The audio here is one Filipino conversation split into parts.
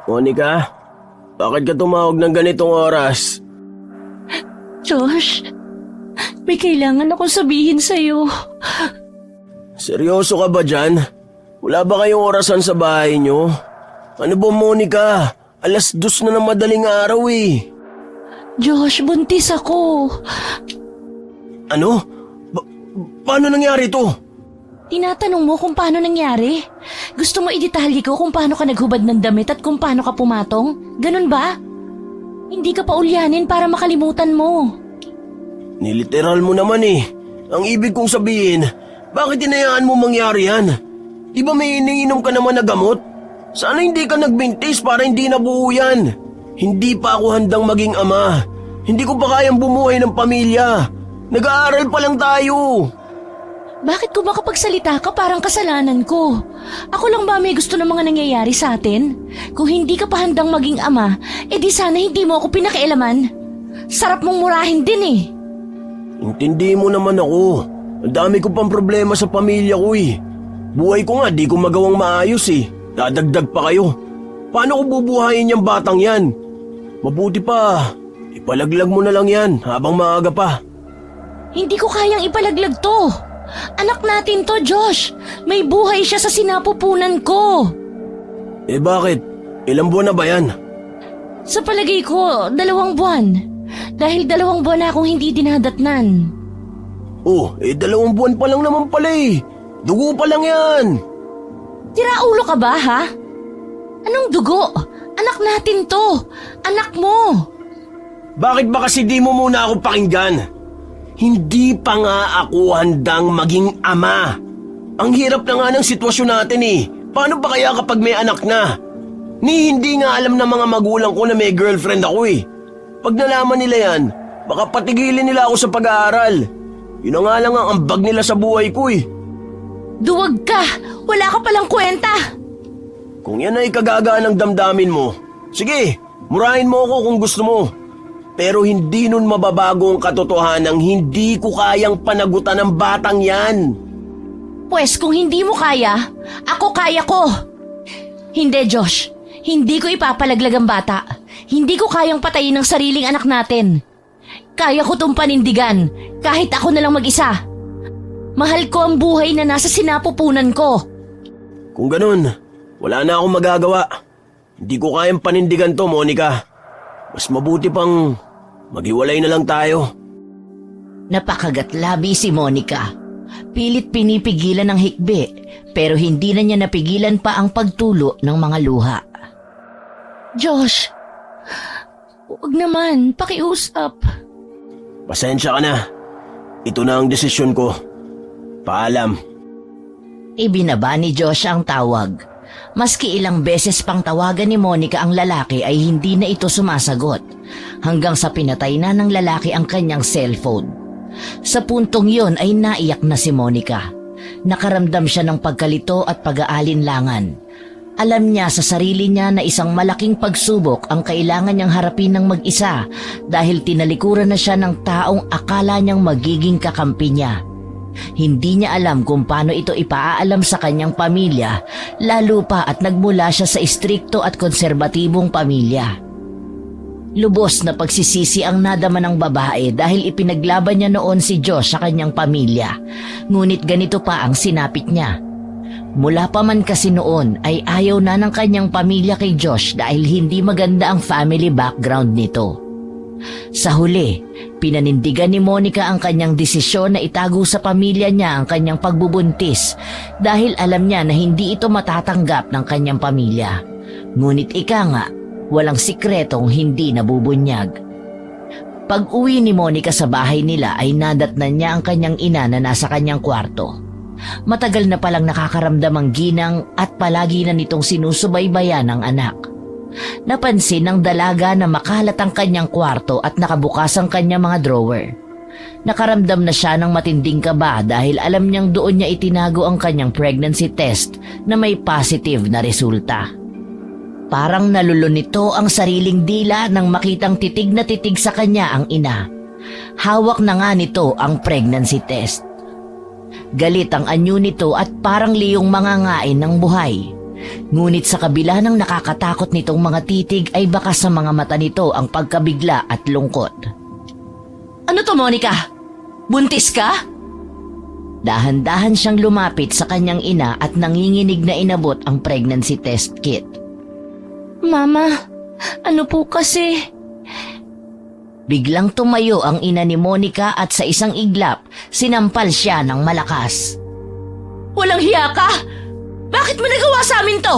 Monica, bakit ka tumawag ng ganitong oras? Josh, may kailangan akong sabihin sa'yo. Seryoso ka ba dyan? Wala ba kayong orasan sa bahay nyo? Ano ba, Monica? 2:00 na ng madaling araw eh. Josh, buntis ako. Ano? Paano nangyari to? Tinatanong mo kung paano nangyari? Gusto mo idetalye ko kung paano ka naghubad ng damit at kung paano ka pumatong? Ganun ba? Hindi ka pa ulyanin para makalimutan mo. Niliteral mo naman eh. Ang ibig kong sabihin, bakit hinayaan mo mangyari yan? Di ba may iniinom ka naman na gamot? Sana hindi ka nagbintis para hindi nabuo yan. Hindi pa ako handang maging ama. Hindi ko pa kayang bumuhay ng pamilya. Nag-aaral pa lang tayo. Bakit ko makapagsalita ka parang kasalanan ko? Ako lang ba may gusto ng mga nangyayari sa atin? Kung hindi ka pa handang maging ama, edi sana hindi mo ako pinakialaman. Sarap mong murahin din eh. Intindi mo naman ako. Ang dami ko pang problema sa pamilya ko eh. Buhay ko nga di ko magawang maayos eh. Dadagdag pa kayo. Paano ko bubuhayin yung batang yan? Mabuti pa, ipalaglag mo na lang yan habang maaga pa. Hindi ko kayang ipalaglag to. Anak natin to, Josh. May buhay siya sa sinapupunan ko. Eh bakit? Ilang buwan na ba yan? Sa palagay ko, 2 buwan. Dahil 2 buwan na akong hindi dinadatnan. Oh, 2 buwan pa lang naman pala eh. Dugo pa lang yan. Tiraulo ka ba, ha? Anong dugo? Anak natin to. Anak mo. Bakit ba kasi di mo muna ako pakinggan? Hindi pa nga ako handang maging ama. Ang hirap na nga ng sitwasyon natin eh. Paano pa kaya kapag may anak na? Hindi nga alam ng mga magulang ko na may girlfriend ako eh. Pag nalaman nila yan, baka patigilin nila ako sa pag-aaral. Yun na nga lang ang ambag nila sa buhay ko eh. Duwag ka. Wala ka palang kwenta. Kung yan ay kagagaan ng damdamin mo, sige, murahin mo ako kung gusto mo. Pero hindi nun mababago ang katotohanang hindi ko kayang panagutan ng batang yan. Pwes kung hindi mo kaya, ako kaya ko. Hindi, Josh. Hindi ko ipapalaglag ang bata. Hindi ko kayang patayin ang sariling anak natin. Kaya ko tong panindigan, kahit ako na lang mag-isa. Mahal ko ang buhay na nasa sinapupunan ko. Kung ganun, wala na akong magagawa. Hindi ko kayang panindigan to, Monica. Mas mabuti pang maghiwalay na lang tayo. Napakagatlabi si Monica. Pilit pinipigilan ng hikbi, pero hindi na niya napigilan pa ang pagtulo ng mga luha. Josh, huwag naman, pakiusap. Pasensya ka na. Ito na ang desisyon ko. Paalam. Ibinaba ni Josh ang tawag. Maski ilang beses pang tawagan ni Monica ang lalaki ay hindi na ito sumasagot. Hanggang sa pinatay na ng lalaki ang kanyang cellphone. Sa puntong yon ay naiyak na si Monica. Nakaramdam siya ng pagkalito at pag-aalinlangan. Alam niya sa sarili niya na isang malaking pagsubok ang kailangan niyang harapin ng mag-isa dahil tinalikuran na siya ng taong akala niyang magiging kakampi niya. Hindi niya alam kung paano ito ipaalam sa kanyang pamilya, lalo pa at nagmula siya sa istrikto at konserbatibong pamilya. Lubos na pagsisisi ang nadama ng babae dahil ipinaglaban niya noon si Josh sa kanyang pamilya. Ngunit ganito pa ang sinapit niya. Mula pa man kasi noon ay ayaw na ng kanyang pamilya kay Josh dahil hindi maganda ang family background nito. Sa huli, pinanindigan ni Monica ang kanyang desisyon na itago sa pamilya niya ang kanyang pagbubuntis dahil alam niya na hindi ito matatanggap ng kanyang pamilya. Ngunit ika nga, walang sikretong hindi nabubunyag. Pag-uwi ni Monica sa bahay nila ay nadatnan niya ang kanyang ina na nasa kanyang kwarto. Matagal na palang nakakaramdam ang ginang at palagi na nitong sinusubaybayan ang anak. Napansin ng dalaga na makalat ang kanyang kwarto at nakabukas ang kanyang mga drawer. Nakaramdam na siya ng matinding kaba dahil alam niyang doon niya itinago ang kanyang pregnancy test na may positive na resulta. Parang nalulun nito ang sariling dila nang makitang titig na titig sa kanya ang ina. Hawak na nga nito ang pregnancy test. Galit ang anyo nito at parang liyong mangangain ng buhay. Ngunit sa kabila ng nakakatakot nitong mga titig ay baka sa mga mata nito ang pagkabigla at lungkot. Ano to, Monica? Buntis ka? Dahan-dahan siyang lumapit sa kanyang ina at nanginginig na inabot ang pregnancy test kit. Mama, ano po kasi? Biglang tumayo ang ina ni Monica at sa isang iglap, sinampal siya ng malakas. Walang hiya ka! Bakit mo nagawa sa amin to?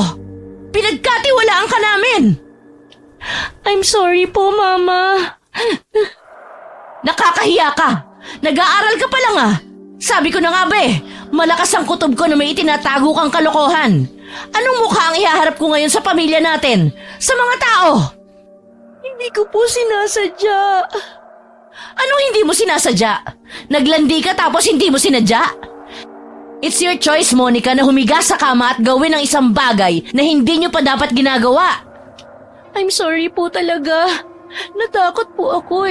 Pinagkatiwalaan ka namin! I'm sorry po, Mama. Nakakahiya ka! Nag-aaral ka pa lang ah! Sabi ko na nga ba malakas ang kutob ko na may itinatago kang kalokohan. Anong mukha ang ihaharap ko ngayon sa pamilya natin? Sa mga tao? Hindi ko po sinasadya. Anong hindi mo sinasadya? Naglandi ka tapos hindi mo sinadya? It's your choice, Monica, na humiga sa kama at gawin ang isang bagay na hindi nyo pa dapat ginagawa. I'm sorry po talaga. Natakot po ako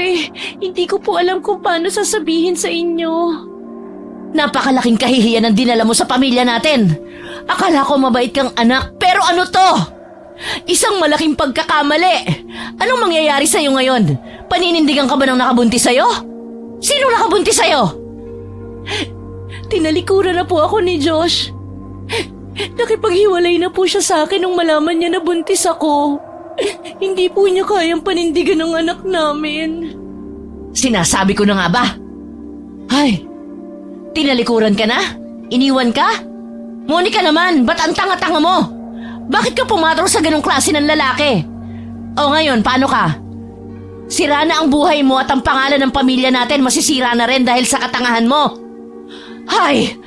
Hindi ko po alam kung paano sasabihin sa inyo. Napakalaking kahihiyan ang dinala mo sa pamilya natin. Akala ko mabait kang anak, pero ano to? Isang malaking pagkakamali. Anong mangyayari sa'yo ngayon? Paninindigan ka ba ng nakabuntis sa'yo? Sino nakabuntis sa'yo? Tinalikuran na po ako ni Josh. Nakipaghiwalay na po siya sa akin nung malaman niya na buntis ako. Hindi po niya kayang panindigan ng anak namin. Sinasabi ko na nga ba? Ay, tinalikuran ka na? Iniwan ka? Monica naman, ba't ang tanga-tanga mo? Bakit ka pumatro sa ganong klase ng lalaki? O ngayon, paano ka? Sira na ang buhay mo at ang pangalan ng pamilya natin masisira na rin dahil sa katangahan mo. Ay,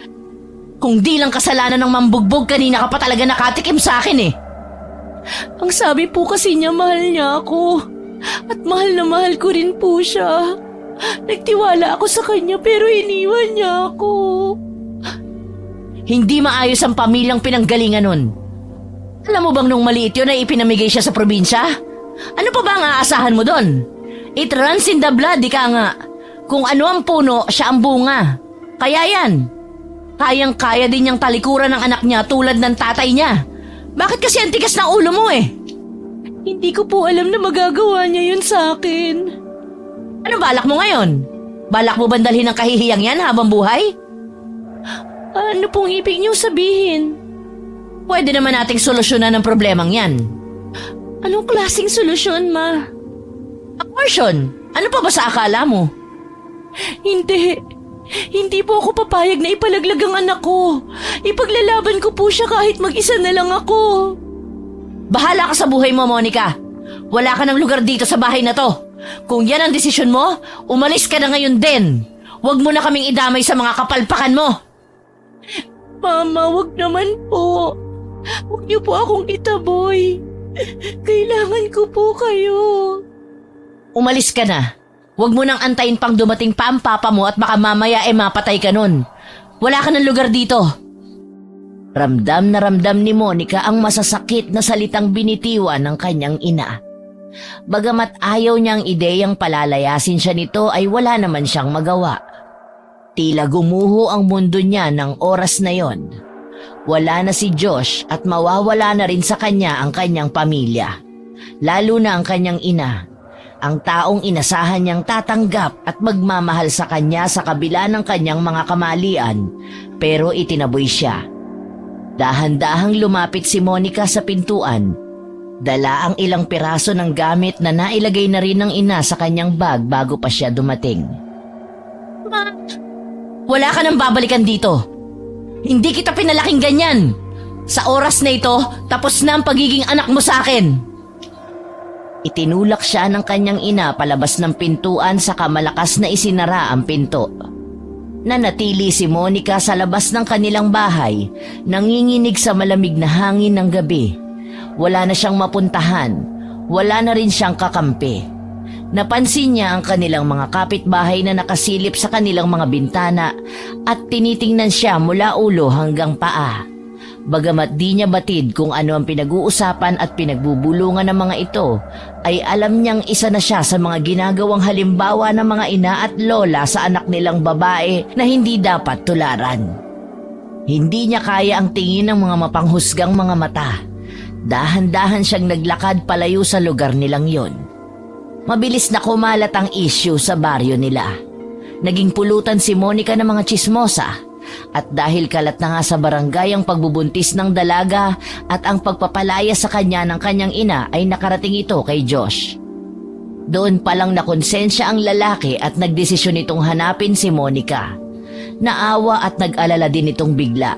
kung di lang kasalanan ng mambugbog, kanina ka pa talaga nakatikim sa akin Ang sabi po kasi niya mahal niya ako. At mahal na mahal ko rin po siya. Nagtiwala ako sa kanya pero iniwan niya ako. Hindi maayos ang pamilyang pinanggalingan nun. Alam mo bang nung maliit yun ay ipinamigay siya sa probinsya? Ano pa ba ang aasahan mo doon? It runs in the blood, ika nga. Kung ano ang puno, siya ang bunga. Kaya yan. Kayang-kaya din niyang talikuran ng anak niya tulad ng tatay niya. Bakit kasi ang tigas ng ulo mo Hindi ko po alam na magagawa niya yun sa akin. Ano balak mo ngayon? Balak mo bandalhin ang kahihiyang yan habang buhay? Ano pong ibig niyong sabihin? Pwede naman nating solusyonan ang problemang yan. Anong klaseng solusyon, Ma? Abortion. Ano pa ba sa akala mo? Hindi. Hindi po ako papayag na ipalaglag ang anak ko. Ipaglalaban ko po siya kahit mag-isa na lang ako. Bahala ka sa buhay mo, Monica. Wala ka ng lugar dito sa bahay na to. Kung yan ang desisyon mo, umalis ka na ngayon din. Huwag mo na kaming idamay sa mga kapalpakan mo. Mama, wag naman po. Huwag niyo po akong itaboy. Kailangan ko po kayo. Umalis ka na. Huwag mo nang antayin pang dumating pa ang papa mo at baka mamaya mapatay ka nun. Wala ka ng lugar dito. Ramdam na ramdam ni Monica ang masasakit na salitang binitiwan ng kanyang ina. Bagamat ayaw niyang ideyang palalayasin siya nito ay wala naman siyang magawa. Tila gumuho ang mundo niya ng oras na yon. Wala na si Josh at mawawala na rin sa kanya ang kanyang pamilya. Lalo na ang kanyang ina. Ang taong inasahan niyang tatanggap at magmamahal sa kanya sa kabila ng kanyang mga kamalian, pero itinaboy siya. Dahan-dahang lumapit si Monica sa pintuan. Dala ang ilang piraso ng gamit na nailagay na rin ng ina sa kanyang bag bago pa siya dumating. Wala ka nang babalikan dito. Hindi kita pinalaking ganyan. Sa oras na ito, tapos na ang pagiging anak mo sa akin. Itinulak siya ng kanyang ina palabas ng pintuan saka malakas na isinara ang pinto. Nanatili si Monica sa labas ng kanilang bahay, nanginginig sa malamig na hangin ng gabi. Wala na siyang mapuntahan, wala na rin siyang kakampi. Napansin niya ang kanilang mga kapitbahay na nakasilip sa kanilang mga bintana at tinitingnan siya mula ulo hanggang paa. Bagamat di niya batid kung ano ang pinag-uusapan at pinagbubulungan ng mga ito, ay alam niyang isa na siya sa mga ginagawang halimbawa ng mga ina at lola sa anak nilang babae na hindi dapat tularan. Hindi niya kaya ang tingin ng mga mapanghusgang mga mata. Dahan-dahan siyang naglakad palayo sa lugar nilang yon. Mabilis na kumalat ang issue sa baryo nila. Naging pulutan si Monica ng mga tsismosa at dahil kalat na nga sa barangay ang pagbubuntis ng dalaga at ang pagpapalaya sa kanya ng kanyang ina ay nakarating ito kay Josh. Doon palang nakonsensya ang lalaki at nagdesisyon itong hanapin si Monica. Naawa at nag-alala din itong bigla.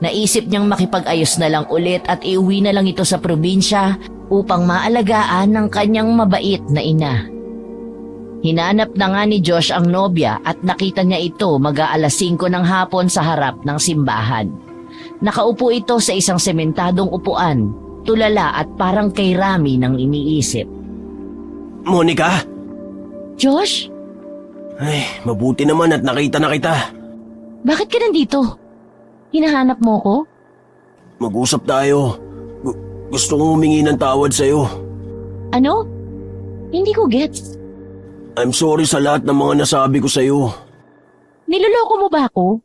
Naisip niyang makipag-ayos na lang ulit at iuwi na lang ito sa probinsya upang maalagaan ng kanyang mabait na ina. Hinanap na nga ni Josh ang nobya at nakita niya ito mag-aalas 5 ng hapon sa harap ng simbahan. Nakaupo ito sa isang sementadong upuan, tulala at parang kay Rami ng iniisip. Monica? Josh? Ay, mabuti naman at nakita na kita. Bakit ka nandito? Hinahanap mo ko? Mag-usap tayo. Gusto kong humingi ng tawad sa'yo. Ano? Hindi ko gets. I'm sorry sa lahat ng mga nasabi ko sa'yo. Niloloko mo ba ako?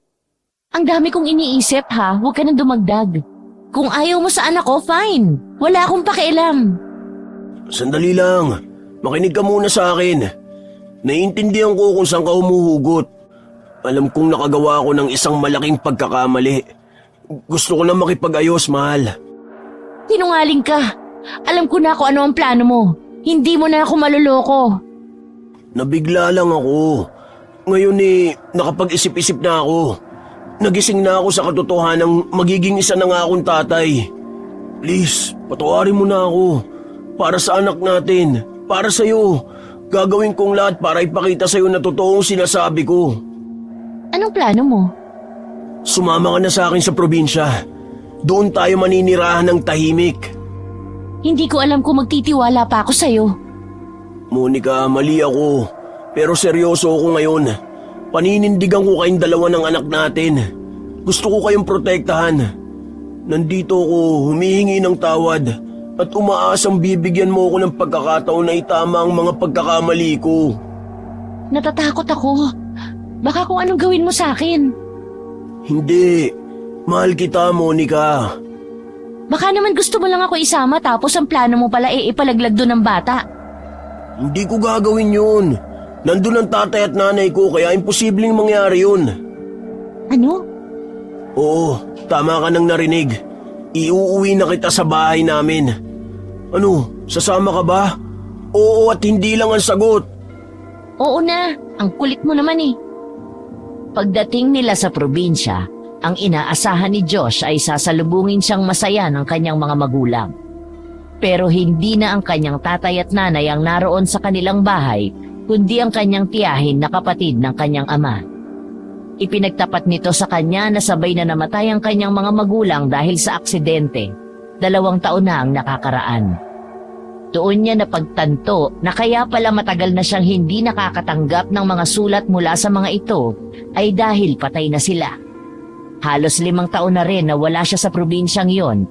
Ang dami kong iniisip ha, huwag ka nang dumagdag. Kung ayaw mo sa anak ko, fine. Wala akong pakialam. Sandali lang. Makinig ka muna sa akin. Naiintindihan ko kung saan ka humuhugot. Alam kong nakagawa ko ng isang malaking pagkakamali. Gusto ko lang makipag-ayos, mahal. Sinungaling ka. Alam ko na kung ano ang plano mo. Hindi mo na ako maluloko. Nabigla lang ako. Ngayon nakapag-isip-isip na ako. Nagising na ako sa katotohanang magiging isa na nga akong tatay. Please, patawarin mo na ako. Para sa anak natin, para sa'yo. Gagawin kong lahat para ipakita sa'yo na totoong sinasabi ko. Anong plano mo? Sumama ka na sa akin sa probinsya. Doon tayo maninirahan ng tahimik. Hindi ko alam kung magtitiwala pa ako sa'yo. Monica, mali ako. Pero seryoso ako ngayon. Paninindigan ko kayong dalawa ng anak natin. Gusto ko kayong protektahan. Nandito ako humihingi ng tawad at umaasang bibigyan mo ako ng pagkakataon na itama ang mga pagkakamali ko. Natatakot ako. Baka kung anong gawin mo sa akin. Hindi. Mahal kita, Monica. Baka naman gusto mo lang ako isama tapos ang plano mo pala ipalaglag doon ng bata. Hindi ko gagawin yun. Nandun ang tatay at nanay ko kaya imposibleng mangyari yun. Ano? Oo, tama ka nang narinig. Iuuwi na kita sa bahay namin. Ano, sasama ka ba? Oo at hindi lang ang sagot. Oo na, ang kulit mo naman eh. Pagdating nila sa probinsya, ang inaasahan ni Josh ay sasalubungin siyang masaya ng kanyang mga magulang. Pero hindi na ang kanyang tatay at nanay ang naroon sa kanilang bahay, kundi ang kanyang tiyahin na kapatid ng kanyang ama. Ipinagtapat nito sa kanya na sabay na namatay ang kanyang mga magulang dahil sa aksidente. 2 taon na ang nakakaraan. Doon niya napagtanto na kaya pala matagal na siyang hindi nakakatanggap ng mga sulat mula sa mga ito ay dahil patay na sila. Halos 5 taon na rin na wala siya sa probinsyang yon.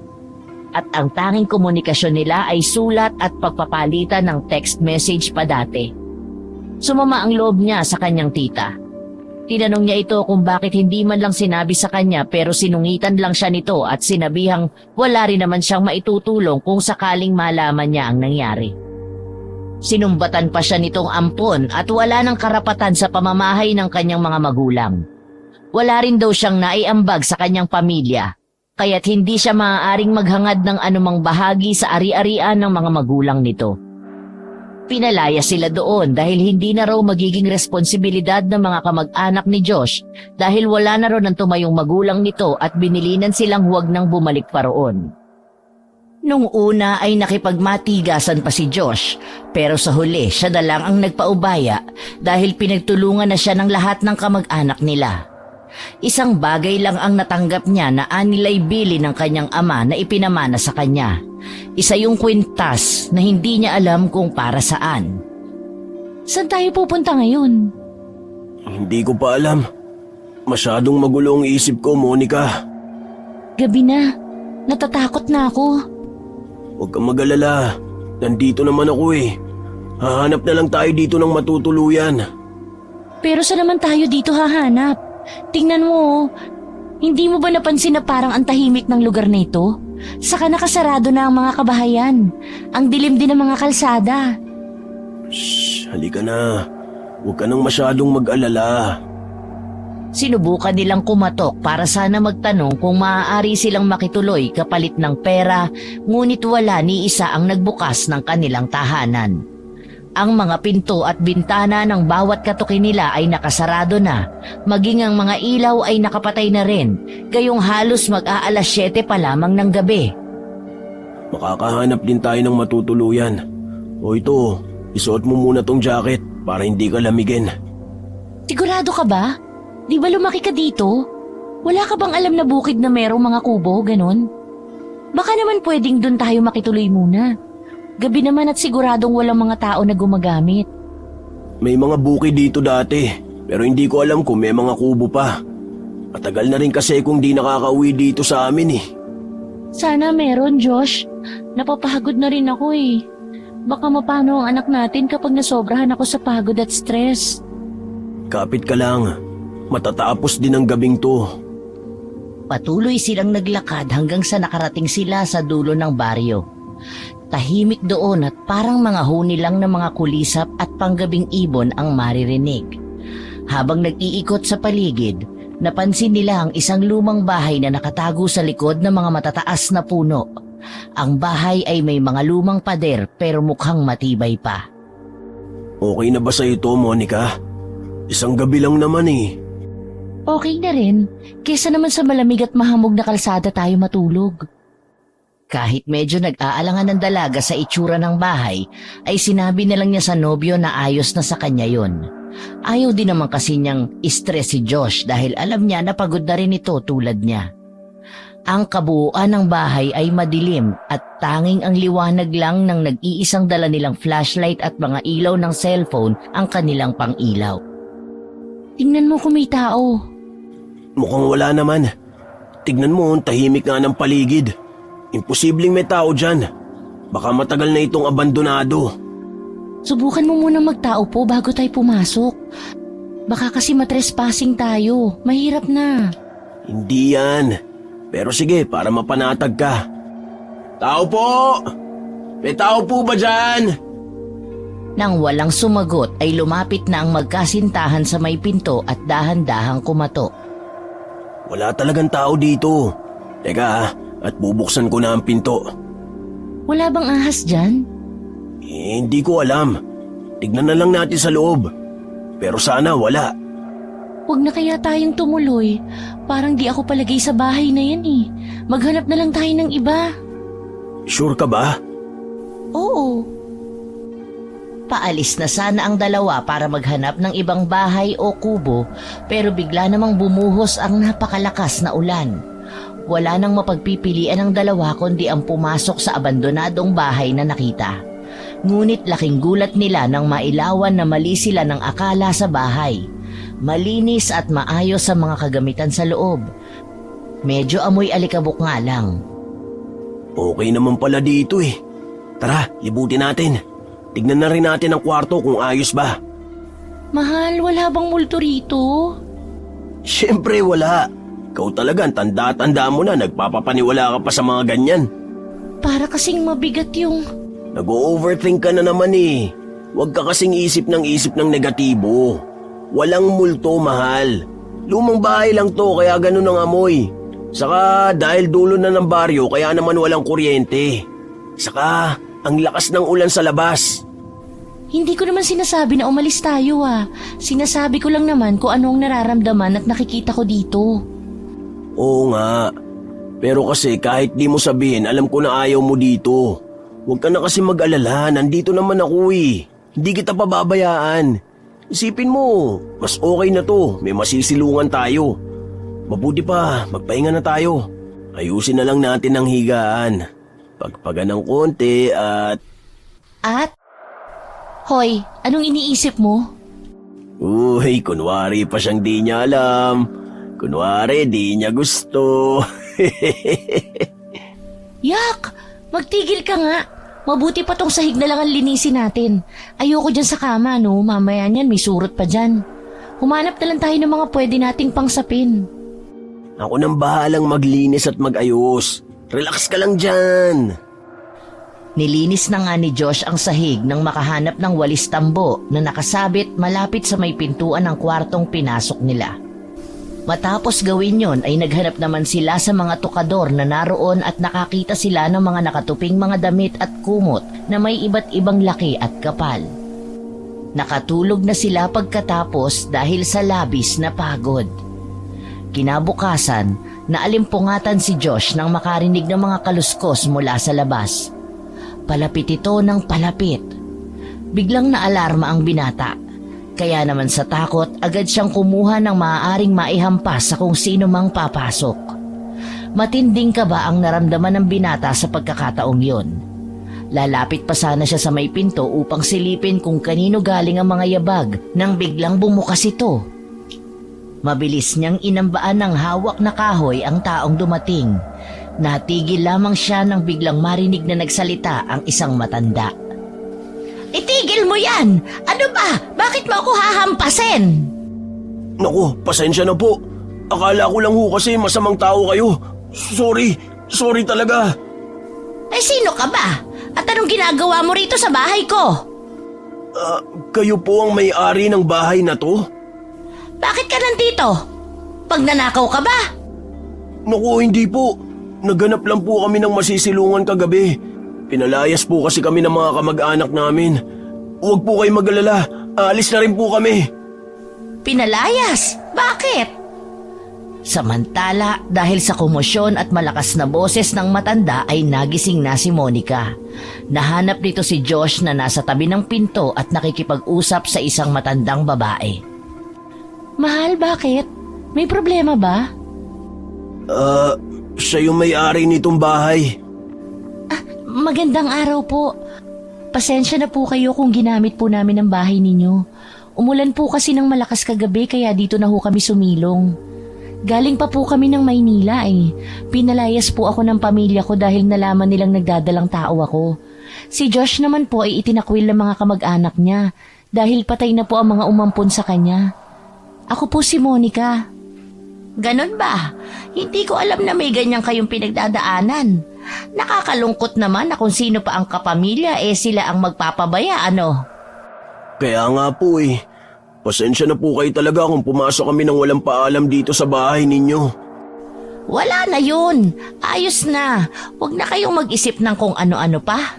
At ang tanging komunikasyon nila ay sulat at pagpapalitan ng text message pa dati. Sumama ang loob niya sa kanyang tita. Tinanong niya ito kung bakit hindi man lang sinabi sa kanya pero sinungitan lang siya nito at sinabihang wala rin naman siyang maitutulong kung sakaling malaman niya ang nangyari. Sinumbatan pa siya nitong ampon at wala ng karapatan sa pamamahay ng kanyang mga magulang. Wala rin daw siyang naiambag sa kanyang pamilya, kaya't hindi siya maaaring maghangad ng anumang bahagi sa ari-arian ng mga magulang nito. Pinalaya sila doon dahil hindi na raw magiging responsibilidad ng mga kamag-anak ni Josh dahil wala na raw ng tumayong magulang nito at binilinan silang huwag nang bumalik pa roon. Nung una ay nakipagmatigasan pa si Josh pero sa huli siya na lang ang nagpaubaya dahil pinagtulungan na siya ng lahat ng kamag-anak nila. Isang bagay lang ang natanggap niya na anilay bili ng kanyang ama na ipinamana sa kanya. Isa yung kwintas na hindi niya alam kung para saan. Saan tayo pupunta ngayon? Hindi ko pa alam. Masyadong magulo ang isip ko, Monica. Gabi na. Natatakot na ako. Huwag kang mag-alala. Nandito naman ako eh. Hahanap na lang tayo dito ng matutuluyan. Pero saan naman tayo dito hahanap? Tingnan mo, hindi mo ba napansin na parang ang tahimik ng lugar na ito? Saka nakasarado na ang mga kabahayan. Ang dilim din ng mga kalsada. Shh, halika na. Huwag ka nang masyadong mag-alala. Sinubukan nilang kumatok para sana magtanong kung maaari silang makituloy kapalit ng pera, ngunit wala ni isa ang nagbukas ng kanilang tahanan. Ang mga pinto at bintana ng bawat katuki nila ay nakasarado na, maging ang mga ilaw ay nakapatay na rin, gayong halos mag-aalas 7 pa lamang ng gabi. Makakahanap din tayo ng matutuluyan. O ito, isuot mo muna tong jacket para hindi ka lamigin. Sigurado ka ba? Di ba lumaki ka dito? Wala ka bang alam na bukid na merong mga kubo, ganon? Baka naman pwedeng dun tayo makituloy muna. Gabi naman at siguradong walang mga tao na gumagamit. May mga bukid dito dati, pero hindi ko alam kung may mga kubo pa. Matagal na rin kasi kung di nakakauwi dito sa amin eh. Sana meron, Josh. Napapahagod na rin ako eh. Baka mapano ang anak natin kapag nasobrahan ako sa pagod at stress. Kapit ka lang. Matatapos din ang gabing to. Patuloy silang naglakad hanggang sa nakarating sila sa dulo ng baryo. Tahimik doon at parang mga huni lang ng mga kulisap at panggabing ibon ang maririnig. Habang nag-iikot sa paligid, napansin nila ang isang lumang bahay na nakatago sa likod ng mga matataas na puno. Ang bahay ay may mga lumang pader pero mukhang matibay pa. Okay na ba sa ito, Monica? Isang gabi lang naman eh. Okay na rin, kesa naman sa malamig at mahamog na kalsada tayo matulog. Kahit medyo nag-aalangan ng dalaga sa itsura ng bahay, ay sinabi na lang niya sa nobyo na ayos na sa kanya yon. Ayaw din naman kasi niyang stress si Josh dahil alam niya na pagod na rin ito tulad niya. Ang kabuuan ng bahay ay madilim at tanging ang liwanag lang ng nag-iisang dala nilang flashlight at mga ilaw ng cellphone ang kanilang pang-ilaw. Tingnan mo kung may tao. Mukhang wala naman. Tignan mo, tahimik nga ng paligid. Imposibleng may tao dyan. Baka matagal na itong abandonado. Subukan mo muna magtao po bago tayo pumasok. Baka kasi matrespassing tayo. Mahirap na. Hindi yan. Pero sige, para mapanatag ka. Tao po! May tao po ba dyan? Nang walang sumagot ay lumapit na ang magkasintahan sa may pinto at dahan-dahang kumatok. Wala talagang tao dito. Teka, at bubuksan ko na ang pinto. Wala bang ahas dyan? Hindi ko alam. Tignan na lang natin sa loob. Pero sana wala. Huwag na kaya tayong tumuloy. Parang di ako palagay sa bahay na yan eh. Maghanap na lang tayo ng iba. Sure ka ba? Oo. Paalis na sana ang dalawa para maghanap ng ibang bahay o kubo pero bigla namang bumuhos ang napakalakas na ulan. Wala nang mapagpipilian ng dalawa kundi ang pumasok sa abandonadong bahay na nakita. Ngunit laking gulat nila nang mailawan na mali sila ng akala sa bahay. Malinis at maayos sa mga kagamitan sa loob. Medyo amoy alikabok nga lang. Okay naman pala dito eh. Tara, libutin natin. Tignan na rin natin ang kwarto kung ayos ba. Mahal, wala bang multo rito? Siyempre wala. Ikaw talagang tanda-tanda mo na nagpapapaniwala ka pa sa mga ganyan. Para kasing mabigat yung... Nag-o-overthink ka na naman eh. Huwag ka kasing isip ng negatibo. Walang multo, mahal. Lumang bahay lang to kaya ganun ang amoy. Saka dahil dulo na ng baryo kaya naman walang kuryente. Saka ang lakas ng ulan sa labas. Hindi ko naman sinasabi na umalis tayo ah. Sinasabi ko lang naman kung anong nararamdaman at nakikita ko dito. Oo nga. Pero kasi kahit di mo sabihin, alam ko na ayaw mo dito. Huwag ka na kasi mag-alala, nandito naman ako eh. Hindi kita pababayaan. Isipin mo, mas okay na to, may masisilungan tayo. Mabuti pa, magpahinga na tayo. Ayusin na lang natin ang higaan. Pagpagan ng konti at... At? Hoy, anong iniisip mo? Uy, kunwari pa siyang di niya alam. Kunwari, di niya gusto. Yak! Magtigil ka nga. Mabuti pa tong sahig na lang ang linisin natin. Ayoko dyan sa kama, no? Mamaya niyan, may surot pa dyan. Humanap na lang tayo ng mga pwede nating pangsapin. Ako nang bahalang maglinis at mag-ayos. Relax ka lang dyan. Nilinis na nga ni Josh ang sahig nang makahanap ng walis tambo na nakasabit malapit sa may pintuan ng kwartong pinasok nila. Matapos gawin yon ay naghanap naman sila sa mga tukador na naroon at nakakita sila ng mga nakatuping mga damit at kumot na may iba't ibang laki at kapal. Nakatulog na sila pagkatapos dahil sa labis na pagod. Kinabukasan, naalimpungatan si Josh nang makarinig ng mga kaluskos mula sa labas. Palapit ito ng palapit. Biglang naalarma ang binata. Kaya naman sa takot, agad siyang kumuha ng maaaring maihampas sa kung sino mang papasok. Matinding kaba ang naramdaman ng binata sa pagkakataong yon. Lalapit pa sana siya sa may pinto upang silipin kung kanino galing ang mga yabag nang biglang bumukas ito. Mabilis niyang inambaan ng hawak na kahoy ang taong dumating. Natigil lamang siya nang biglang marinig na nagsalita ang isang matanda. Itigil mo yan! Ano ba? Bakit mo ako hahampasin? Naku, pasensya na po. Akala ko lang ho kasi masamang tao kayo. Sorry talaga. Eh sino ka ba? At anong ginagawa mo rito sa bahay ko? Kayo po ang may-ari ng bahay na to? Bakit ka nandito? Pagnanakaw ka ba? Naku, hindi po. Naghanap lang po kami ng masisilungan kagabi. Pinalayas po kasi kami ng mga kamag-anak namin. Huwag po kayo mag-alala. Aalis na rin po kami. Pinalayas? Bakit? Samantala, dahil sa komosyon at malakas na boses ng matanda ay nagising na si Monica. Nahanap nito si Josh na nasa tabi ng pinto at nakikipag-usap sa isang matandang babae. Mahal, bakit? May problema ba? Siya yung may-ari nitong bahay. Magandang araw po. Pasensya na po kayo kung ginamit po namin ang bahay ninyo. Umulan po kasi ng malakas kagabi kaya dito na ho kami sumilong. Galing pa po kami ng Maynila eh. Pinalayas po ako ng pamilya ko dahil nalaman nilang nagdadalang tao ako. Si Josh naman po ay itinakwil ng mga kamag-anak niya dahil patay na po ang mga umampon sa kanya. Ako po si Monica. Ganon ba? Hindi ko alam na may ganyan kayong pinagdadaanan. Nakakalungkot naman na kung sino pa ang kapamilya sila ang magpapabaya, ano? Kaya nga po eh. Pasensya na po kayo talaga kung pumasok kami ng walang paalam dito sa bahay ninyo. Wala na yun. Ayos na. Huwag na kayong mag-isip ng kung ano-ano pa.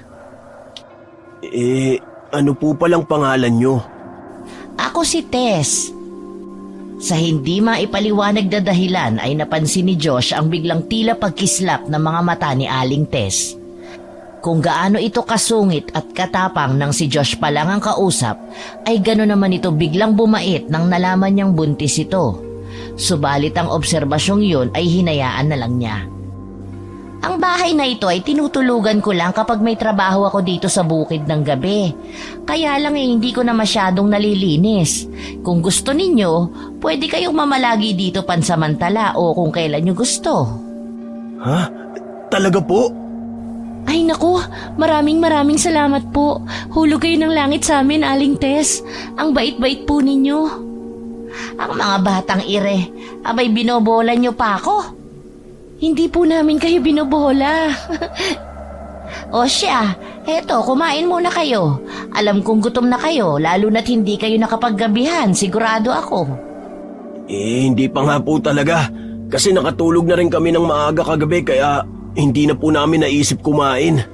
Ano po palang pangalan nyo? Ako si Tess. Sa hindi maipaliwanag na dahilan ay napansin ni Josh ang biglang tila pagkislap ng mga mata ni Aling Tess. Kung gaano ito kasungit at katapang nang si Josh pa lang ang kausap, ay gano'n naman ito biglang bumait nang nalaman niyang buntis ito. Subalit ang obserbasyong yun ay hinayaan na lang niya. Ang bahay na ito ay tinutulugan ko lang kapag may trabaho ako dito sa bukid ng gabi. Kaya lang hindi ko na masyadong nalilinis. Kung gusto ninyo, pwede kayong mamalagi dito pansamantala o kung kailan nyo gusto. Ha? Talaga po? Ay naku, maraming salamat po. Hulog kayo ng langit sa amin, Aling Tess. Ang bait-bait po ninyo. Ang mga batang ire, abay binobola nyo pa ako. Hindi po namin kayo binobola. O siya, eto, kumain muna kayo. Alam kong gutom na kayo, lalo na't hindi kayo nakapaggabihan, sigurado ako. Hindi pa nga po talaga. Kasi nakatulog na rin kami ng maaga kagabi kaya hindi na po namin naisip kumain.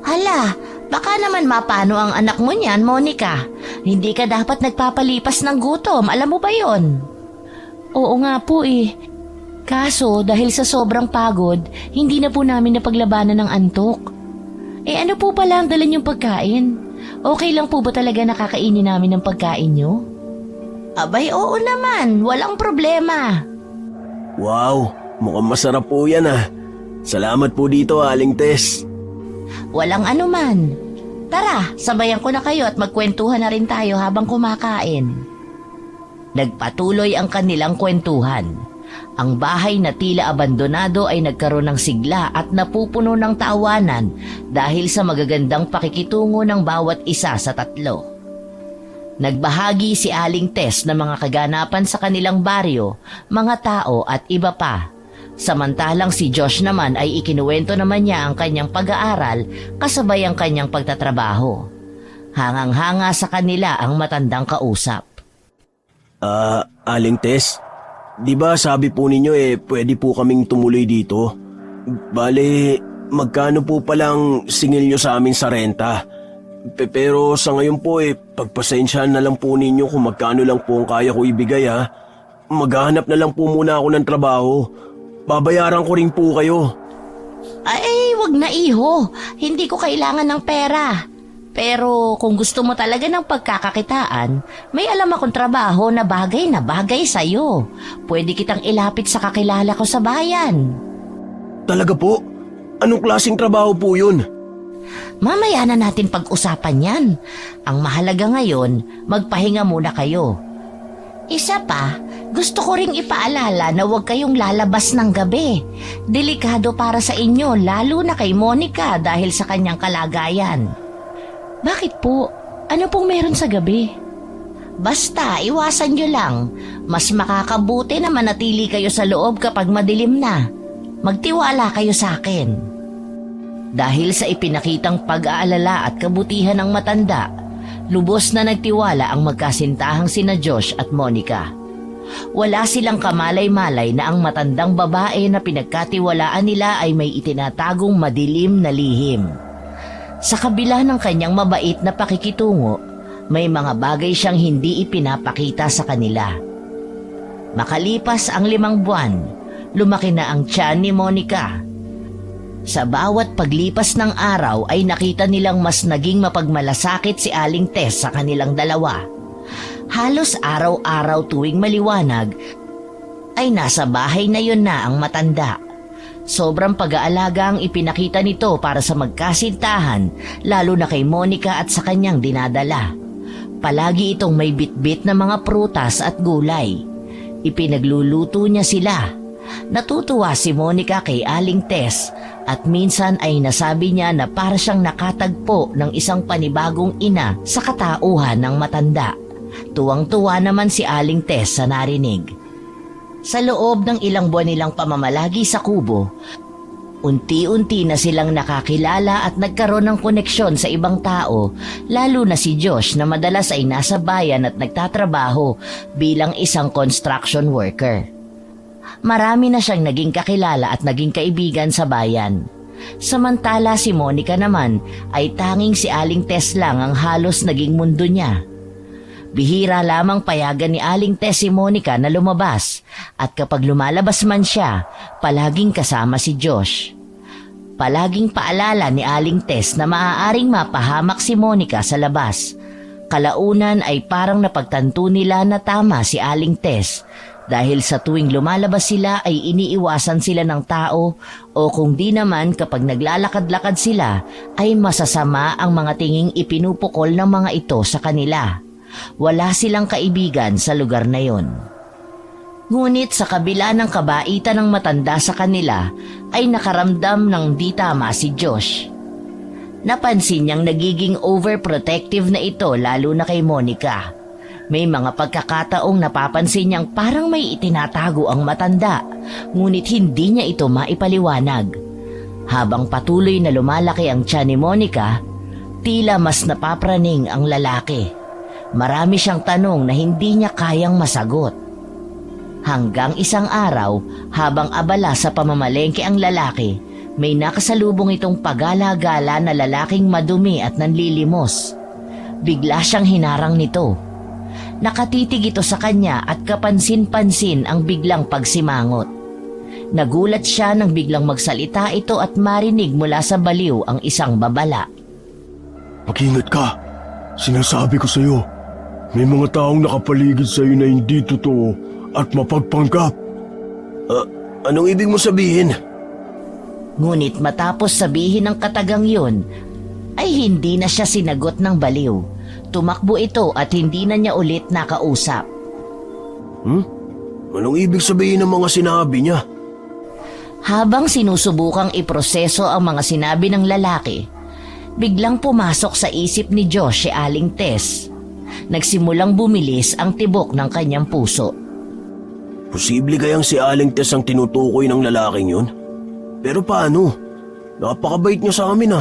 Hala, baka naman mapano ang anak mo niyan, Monica. Hindi ka dapat nagpapalipas ng gutom, alam mo ba yon? Oo nga po eh. Kaso dahil sa sobrang pagod, hindi na po namin napaglabanan ng antok. Ano po pala ang dala niyong pagkain? Okay lang po ba talaga nakakainin namin ng pagkain niyo? Abay oo naman, walang problema. Wow, mukhang masarap po yan ah. Salamat po dito, Aling Tess. Walang anuman. Tara, sabayan ko na kayo at magkwentuhan na rin tayo habang kumakain. Nagpatuloy ang kanilang kwentuhan. Ang bahay na tila abandonado ay nagkaroon ng sigla at napupuno ng tawanan dahil sa magagandang pakikitungo ng bawat isa sa tatlo. Nagbahagi si Aling Tess ng mga kaganapan sa kanilang baryo, mga tao at iba pa. Samantalang si Josh naman ay ikinuwento naman niya ang kanyang pag-aaral kasabay ang kanyang pagtatrabaho. Hangang-hanga sa kanila ang matandang kausap. Aling Tess, di ba sabi po ninyo pwede po kaming tumuloy dito? Bale, magkano po palang singil nyo sa amin sa renta? Pero sa ngayon po pagpasensyahan na lang po ninyo kung magkano lang po ang kaya ko ibigay ha. Maghahanap na lang po muna ako ng trabaho. Babayaran ko rin po kayo. Ay, wag na iho. Hindi ko kailangan ng pera. Pero kung gusto mo talaga ng pagkakakitaan, may alam akong trabaho na bagay sa'yo. Pwede kitang ilapit sa kakilala ko sa bayan. Talaga po? Anong klaseng trabaho po yun? Mamaya na natin pag-usapan yan. Ang mahalaga ngayon, magpahinga muna kayo. Isa pa, gusto ko ring ipaalala na huwag kayong lalabas ng gabi. Delikado para sa inyo, lalo na kay Monica dahil sa kanyang kalagayan. Bakit po? Ano pong meron sa gabi? Basta, iwasan nyo lang. Mas makakabuti na manatili kayo sa loob kapag madilim na. Magtiwala kayo sa akin. Dahil sa ipinakitang pag-aalala at kabutihan ng matanda, lubos na nagtiwala ang magkasintahang sina Josh at Monica. Wala silang kamalay-malay na ang matandang babae na pinagkatiwalaan nila ay may itinatagong madilim na lihim. Sa kabila ng kanyang mabait na pakikitungo, may mga bagay siyang hindi ipinapakita sa kanila. Makalipas ang 5 buwan, lumaki na ang tiyan ni Monica. Sa bawat paglipas ng araw ay nakita nilang mas naging mapagmalasakit si Aling Tess sa kanilang dalawa. Halos araw-araw tuwing maliwanag ay nasa bahay na yun na ang matanda. Sobrang pag-aalaga ang ipinakita nito para sa magkasintahan, lalo na kay Monica at sa kanyang dinadala. Palagi itong may bitbit na mga prutas at gulay. Ipinagluluto niya sila. Natutuwa si Monica kay Aling Tess at minsan ay nasabi niya na para siyang nakatagpo ng isang panibagong ina sa katauhan ng matanda. Tuwang-tuwa naman si Aling Tess sa narinig. Sa loob ng ilang buwan nilang pamamalagi sa kubo, unti-unti na silang nakakilala at nagkaroon ng koneksyon sa ibang tao, lalo na si Josh na madalas ay nasa bayan at nagtatrabaho bilang isang construction worker. Marami na siyang naging kakilala at naging kaibigan sa bayan. Samantala si Monica naman ay tanging si Aling Tess lang ang halos naging mundo niya. Bihira lamang payagan ni Aling Tess si Monica na lumabas at kapag lumalabas man siya, palaging kasama si Josh. Palaging paalala ni Aling Tess na maaaring mapahamak si Monica sa labas. Kalaunan ay parang napagtanto nila na tama si Aling Tess dahil sa tuwing lumalabas sila ay iniiwasan sila ng tao o kung di naman kapag naglalakad-lakad sila ay masasama ang mga tinging ipinupukol ng mga ito sa kanila. Wala silang kaibigan sa lugar na yon. Ngunit sa kabila ng kabaitan ng matanda sa kanila ay nakaramdam ng di tama si Josh. Napansin niyang nagiging overprotective na ito lalo na kay Monica. May mga pagkakataong napapansin niyang parang may itinatago ang matanda, ngunit hindi niya ito maipaliwanag. Habang patuloy na lumalaki ang tiyan ni Monica, tila mas napapraning ang lalaki. Marami siyang tanong na hindi niya kayang masagot. Hanggang isang araw, habang abala sa pamamalengke ang lalaki, may nakasalubong itong pagala-gala na lalaking madumi at nanlilimos. Bigla siyang hinarang nito. Nakatitig ito sa kanya at kapansin-pansin ang biglang pagsimangot. Nagulat siya nang biglang magsalita ito at marinig mula sa baliw ang isang babala. Mag-ingat ka. Sinasabi ko sa'yo, may mga taong nakapaligid sa'yo na hindi totoo at mapagpanggap. Anong ibig mo sabihin? Ngunit matapos sabihin ng katagang yun, ay hindi na siya sinagot ng baliw. Tumakbo ito at hindi na niya ulit nakausap. Anong ibig sabihin ng mga sinabi niya? Habang sinusubukang iproseso ang mga sinabi ng lalaki, biglang pumasok sa isip ni Josh si Aling Tess. Nagsimulang bumilis ang tibok ng kanyang puso. Posible kayang si Aling Tess ang tinutukoy ng lalaking yun? Pero paano? Napakabait niya sa amin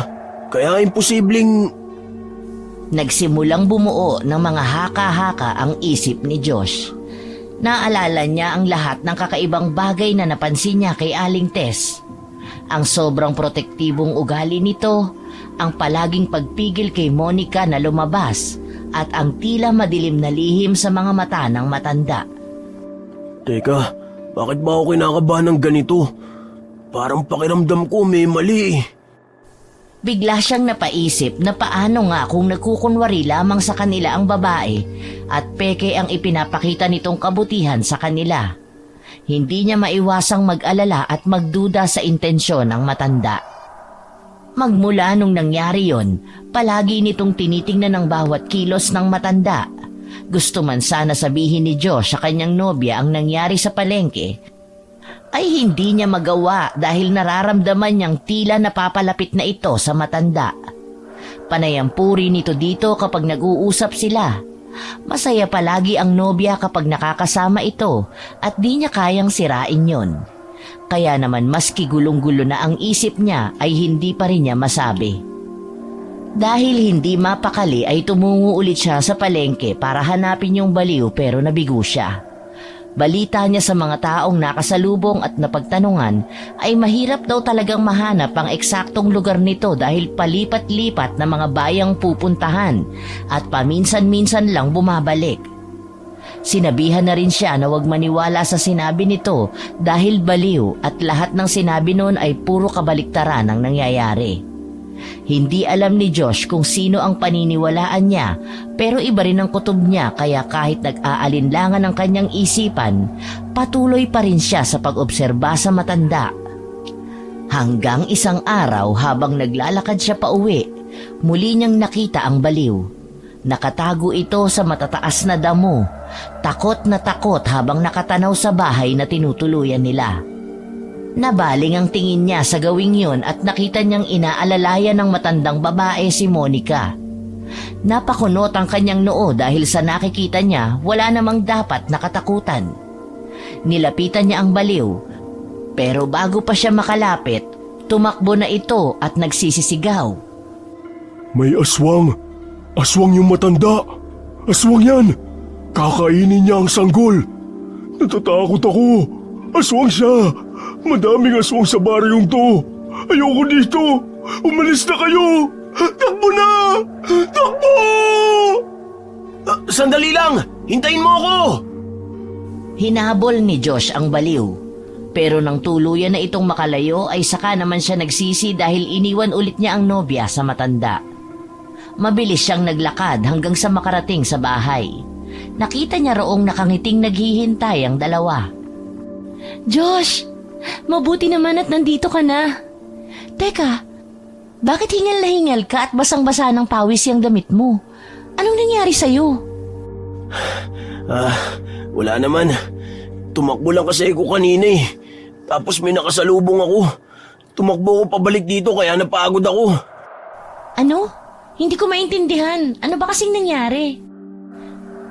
Kaya imposibleng... Nagsimulang bumuo ng mga haka-haka ang isip ni Josh. Naalala niya ang lahat ng kakaibang bagay na napansin niya kay Aling Tess. Ang sobrang protektibong ugali nito, ang palaging pagpigil kay Monica na lumabas, at ang tila madilim na lihim sa mga mata ng matanda. Teka, bakit ba ako kinakabahan ng ganito? Parang pakiramdam ko may mali. Bigla siyang napaisip na paano nga kung nagkukunwari lamang sa kanila ang babae at peke ang ipinapakita nitong kabutihan sa kanila. Hindi niya maiwasang mag-alala at magduda sa intensyon ng matanda. Magmula nung nangyari yon, palagi nitong tinitingnan ang bawat kilos ng matanda. Gusto man sana sabihin ni Josh sa kanyang nobya ang nangyari sa palengke, ay hindi niya magawa dahil nararamdaman niyang tila napapalapit na ito sa matanda. Panayampuri nito dito kapag nag-uusap sila. Masaya palagi ang nobya kapag nakakasama ito at di niya kayang sirain yon. Kaya naman maski gulong-gulo na ang isip niya ay hindi pa rin niya masabi. Dahil hindi mapakali ay tumungo ulit siya sa palengke para hanapin yung baliw pero nabigo siya. Balita niya sa mga taong nakasalubong at napagtanungan ay mahirap daw talagang mahanap ang eksaktong lugar nito dahil palipat-lipat na mga bayang pupuntahan at paminsan-minsan lang bumabalik. Sinabihan na rin siya na huwag maniwala sa sinabi nito dahil baliw at lahat ng sinabi noon ay puro kabaliktaran ang nangyayari. Hindi alam ni Josh kung sino ang paniniwalaan niya pero iba rin ang kutob niya kaya kahit nag-aalinlangan ang kanyang isipan, patuloy pa rin siya sa pag-obserba sa matanda. Hanggang isang araw habang naglalakad siya pauwi, muli niyang nakita ang baliw. Nakatago ito sa matataas na damo, takot na takot habang nakatanaw sa bahay na tinutuluyan nila. Nabaling ang tingin niya sa gawing yun at nakita niyang inaalalayan ng matandang babae si Monica. Napakunot ang kanyang noo dahil sa nakikita niya wala namang dapat nakatakutan. Nilapitan niya ang baliw, pero bago pa siya makalapit, tumakbo na ito at nagsisisigaw. May aswang! Aswang yung matanda! Aswang yan! Kakainin niya ang sanggol! Natatakot ako! Aswang siya! Madaming aswang sa baryong to! Ayoko dito! Umalis na kayo! Takbo na! Takbo! Sandali lang! Hintayin mo ako! Hinabol ni Josh ang baliw. Pero nang tuluyan na itong makalayo ay saka naman siya nagsisi dahil iniwan ulit niya ang nobya sa matanda. Mabilis siyang naglakad hanggang sa makarating sa bahay. Nakita niya roong nakangiting naghihintay ang dalawa. Josh! Mabuti naman at nandito ka na. Teka, bakit hingal na hingal ka at basang-basa ng pawis yung damit mo? Anong nangyari sa'yo? Wala naman. Tumakbo lang kasi ako kanina Tapos may nakasalubong ako. Tumakbo ako pabalik dito kaya napagod ako. Ano? Hindi ko maintindihan. Ano ba kasing nangyari?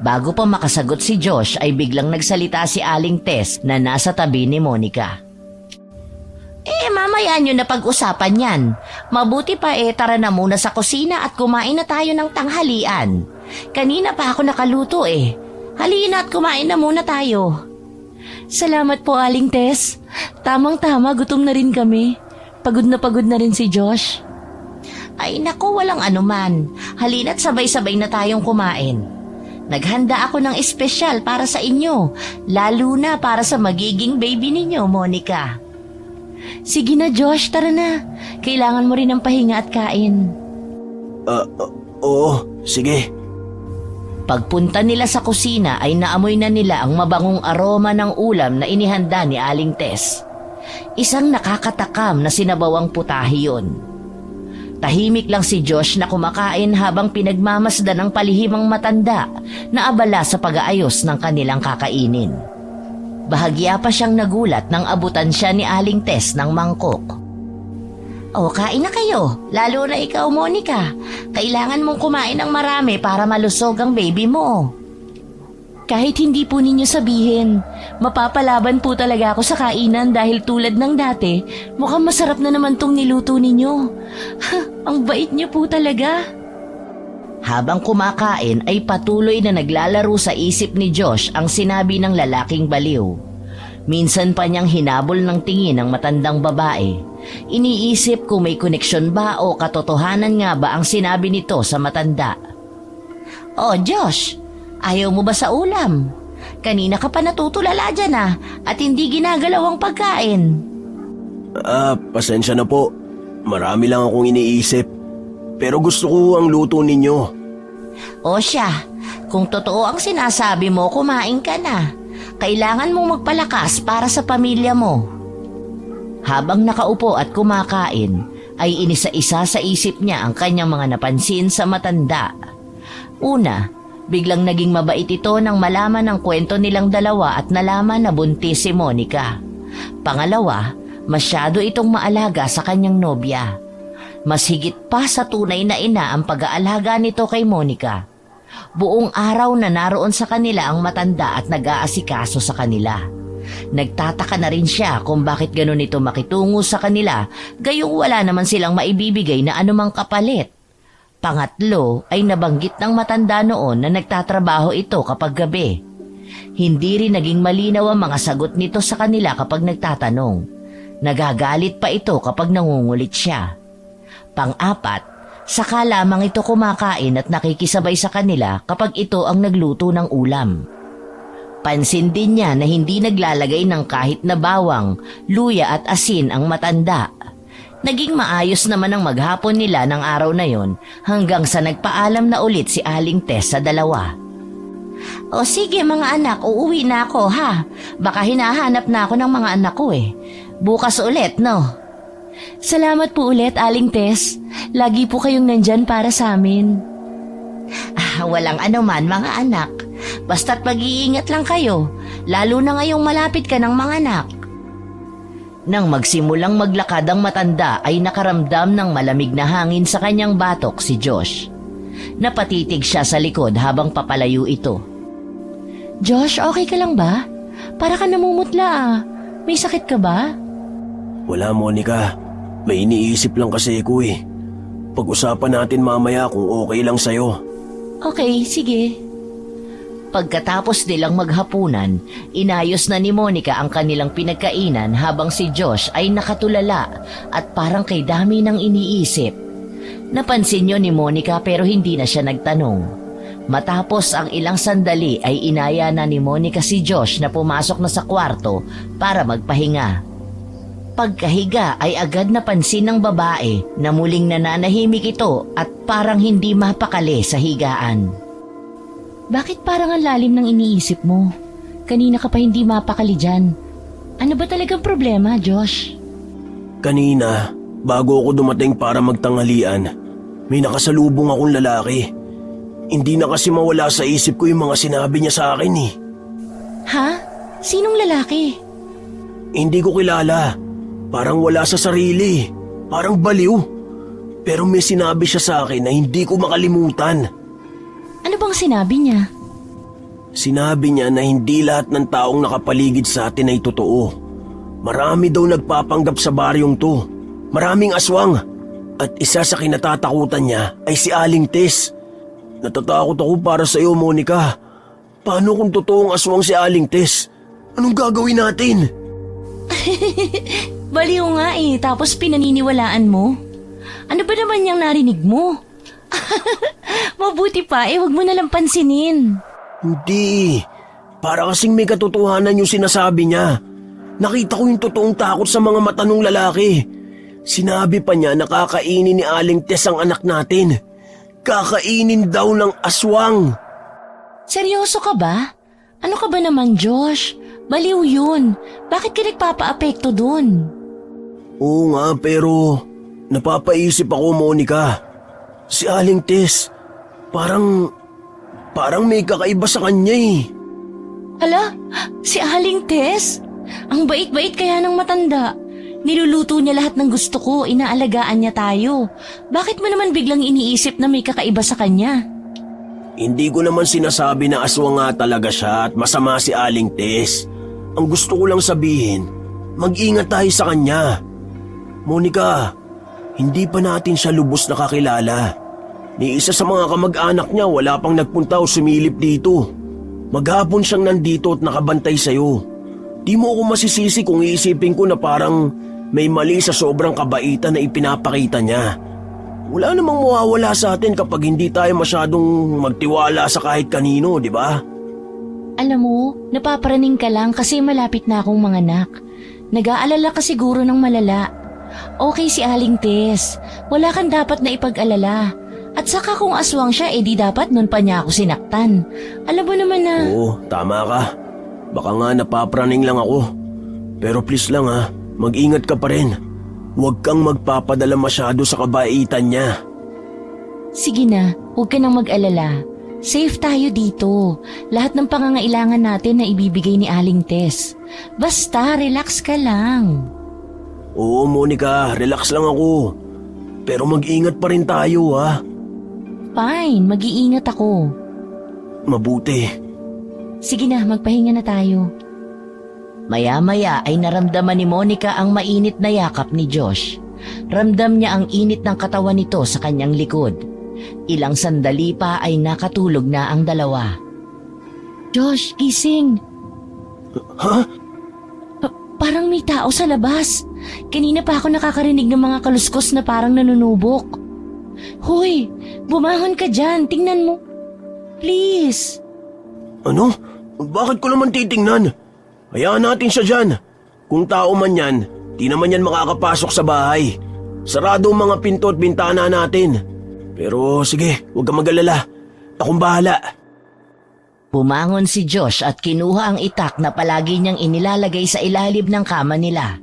Bago pa makasagot si Josh ay biglang nagsalita si Aling Tess na nasa tabi ni Monica. Mamaya nyo na pag-usapan yan. Mabuti pa tara na muna sa kusina at kumain na tayo ng tanghalian. Kanina pa ako nakaluto Halina at kumain na muna tayo. Salamat po, Aling Tess. Tamang-tama, gutom na rin kami. Pagod na rin si Josh. Ay naku, walang anuman. Halina't sabay-sabay na tayong kumain. Naghanda ako ng espesyal para sa inyo, lalo na para sa magiging baby ninyo, Monica. Sige na, Josh, tara na. Kailangan mo rin ng pahinga at kain. Oo, sige. Pagpunta nila sa kusina ay naamoy na nila ang mabangong aroma ng ulam na inihanda ni Aling Tess. Isang nakakatakam na sinabawang putahe yun. Tahimik lang si Josh na kumakain habang pinagmamasdan ng palihimang matanda na abala sa pag-aayos ng kanilang kakainin. Bahagya pa siyang nagulat nang abutan siya ni Aling Tess ng mangkok. O, kain na kayo, lalo na ikaw, Monica. Kailangan mong kumain ng marami para malusog ang baby mo. Kahit hindi po ninyo sabihin, mapapalaban po talaga ako sa kainan dahil tulad ng dati, mukhang masarap na naman tong niluto ninyo. Ang bait niyo po talaga. Habang kumakain ay patuloy na naglalaro sa isip ni Josh ang sinabi ng lalaking baliw. Minsan pa niyang hinabol ng tingin ang matandang babae. Iniisip kung may koneksyon ba o katotohanan nga ba ang sinabi nito sa matanda. "Oh Josh, ayaw mo ba sa ulam? Kanina ka pa natutulala dyan at hindi ginagalaw ang pagkain." Pasensya na po. Marami lang akong iniisip. Pero gusto ko ang luto ninyo. O siya, kung totoo ang sinasabi mo, kumain ka na. Kailangan mong magpalakas para sa pamilya mo. Habang nakaupo at kumakain, ay inisa-isa sa isip niya ang kanyang mga napansin sa matanda. Una, biglang naging mabait ito nang malaman ang kwento nilang dalawa at nalaman na buntis si Monica. Pangalawa, masyado itong maalaga sa kanyang nobya. Mas higit pa sa tunay na ina ang pag-aalaga nito kay Monica. Buong araw na naroon sa kanila ang matanda at nag-aasikaso sa kanila. Nagtataka na rin siya kung bakit ganun ito makitungo sa kanila, gayong wala naman silang maibibigay na anumang kapalit. Pangatlo ay nabanggit ng matanda noon na nagtatrabaho ito kapag gabi. Hindi rin naging malinaw ang mga sagot nito sa kanila kapag nagtatanong. Nagagalit pa ito kapag nangungulit siya. Pang-apat, saka lamang ito kumakain at nakikisabay sa kanila kapag ito ang nagluto ng ulam. Pansin din niya na hindi naglalagay ng kahit na bawang, luya at asin ang matanda. Naging maayos naman ang maghapon nila ng araw na yon hanggang sa nagpaalam na ulit si Aling Tess sa dalawa. "O sige mga anak, uuwi na ako ha. Baka hinahanap na ako ng mga anak ko eh. Bukas ulit no?" Salamat po ulit, Aling Tess. Lagi po kayong nandyan para sa amin. Walang anuman mga anak. Basta't mag-iingat lang kayo, lalo na ngayong malapit ka ng mga anak. Nang magsimulang maglakad ang matanda ay nakaramdam ng malamig na hangin sa kanyang batok si Josh. Napatitig siya sa likod habang papalayo ito. Josh, okay ka lang ba? Para ka namumutla May sakit ka ba? Wala, Monica. May iniisip lang kasi ko eh. Pag-usapan natin mamaya kung okay lang sa'yo. Okay, sige. Pagkatapos nilang maghapunan, inayos na ni Monica ang kanilang pinagkainan habang si Josh ay nakatulala at parang kay dami ng iniisip. Napansin niyo ni Monica pero hindi na siya nagtanong. Matapos ang ilang sandali ay inaya na ni Monica si Josh na pumasok na sa kwarto para magpahinga. Pagkahiga ay agad napansin ng babae na muling nananahimik ito at parang hindi mapakali sa higaan. Bakit parang ang lalim ng iniisip mo? Kanina ka pa hindi mapakali dyan. Ano ba talagang problema, Josh? Kanina, bago ako dumating para magtanghalian, may nakasalubong akong lalaki. Hindi na kasi mawala sa isip ko yung mga sinabi niya sa akin eh. Ha? Sinong lalaki? Hindi ko kilala. Parang wala sa sarili. Parang baliw. Pero may sinabi siya sa akin na hindi ko makalimutan. Ano bang sinabi niya? Sinabi niya na hindi lahat ng taong nakapaligid sa atin ay totoo. Marami daw nagpapanggap sa baryong to. Maraming aswang. At isa sa kinatatakutan niya ay si Aling Tess. Natatakot ako para sa iyo, Monica. Paano kung totoong aswang si Aling Tess? Anong gagawin natin? Baliw nga tapos pinaniniwalaan mo. Ano ba naman yung narinig mo? Mabuti pa wag mo nalang pansinin. Hindi. Para kasing may katotohanan yung sinasabi niya. Nakita ko yung totoong takot sa mga mata ng lalaki. Sinabi pa niya na kakainin ni Aling Tess ang anak natin. Kakainin daw ng aswang. Seryoso ka ba? Ano ka ba naman, Josh? Baliw yun. Bakit ka nagpapa-apekto dun? Oo nga, pero napapaisip ako, Monica. Si Aling Tess, parang may kakaiba sa kanya eh. Hala, si Aling Tess? Ang bait-bait kaya ng matanda. Niluluto niya lahat ng gusto ko, inaalagaan niya tayo. Bakit mo naman biglang iniisip na may kakaiba sa kanya? Hindi ko naman sinasabi na aswang nga talaga siya at masama si Aling Tess. Ang gusto ko lang sabihin, mag-ingat tayo sa kanya. Monica, hindi pa natin siya lubos nakakilala. Ni isa sa mga kamag-anak niya wala pang nagpunta o sumilip dito. Maghapon siyang nandito at nakabantay sa'yo. Di mo ako masisisi kung iisipin ko na parang may mali sa sobrang kabaitan na ipinapakita niya. Wala namang mawawala sa atin kapag hindi tayo masyadong magtiwala sa kahit kanino, di ba? Alam mo, napaparaning ka lang kasi malapit na akong manganak. Nag-aalala ka siguro ng malala. Okay si Aling Tess, wala kang dapat na ipag-alala. At saka kung aswang siya, di dapat nun pa niya ako sinaktan. Alam mo naman na... Oo, tama ka. Baka nga napapraning lang ako. Pero please lang mag-ingat ka pa rin. Huwag kang magpapadala masyado sa kabaitan niya. Sige na, huwag ka nang mag-alala. Safe tayo dito. Lahat ng pangangailangan natin na ibibigay ni Aling Tess. Basta, relax ka lang. Oo, Monica, relax lang ako. Pero mag-ingat pa rin tayo, Fine, mag-iingat ako. Mabuti. Sige na, magpahinga na tayo. Maya-maya ay naramdaman ni Monica ang mainit na yakap ni Josh. Ramdam niya ang init ng katawan nito sa kanyang likod. Ilang sandali pa ay nakatulog na ang dalawa. Josh, gising. Ha? Parang may tao sa labas. Kanina pa ako nakakarinig ng mga kaluskos na parang nanunubok. Hoy, bumangon ka dyan. Tingnan mo. Please. Ano? Bakit ko naman titingnan? Hayaan natin siya dyan. Kung tao man yan, di naman yan makakapasok sa bahay. Sarado ang mga pinto at bintana natin. Pero sige, huwag kang mag-alala. Akong bahala. Pumangon si Josh at kinuha ang itak na palagi niyang inilalagay sa ilalim ng kama nila.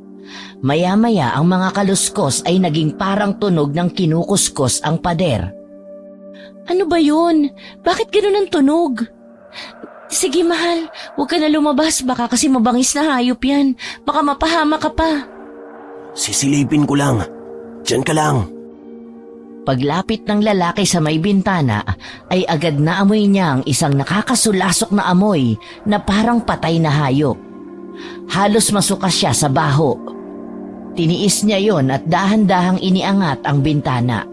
Maya-maya ang mga kaluskos ay naging parang tunog ng kinukuskus ang pader. Ano ba yun? Bakit ganun ang tunog? Sige mahal, huwag ka na lumabas. Baka kasi mabangis na hayop yan. Baka mapahama ka pa. Sisilipin ko lang. Diyan ka lang. Paglapit ng lalaki sa may bintana ay agad na amoy niya ang isang nakakasulasok na amoy na parang patay na hayop. Halos masuka siya sa baho. Tiniis niya yon at dahan-dahang iniangat ang bintana.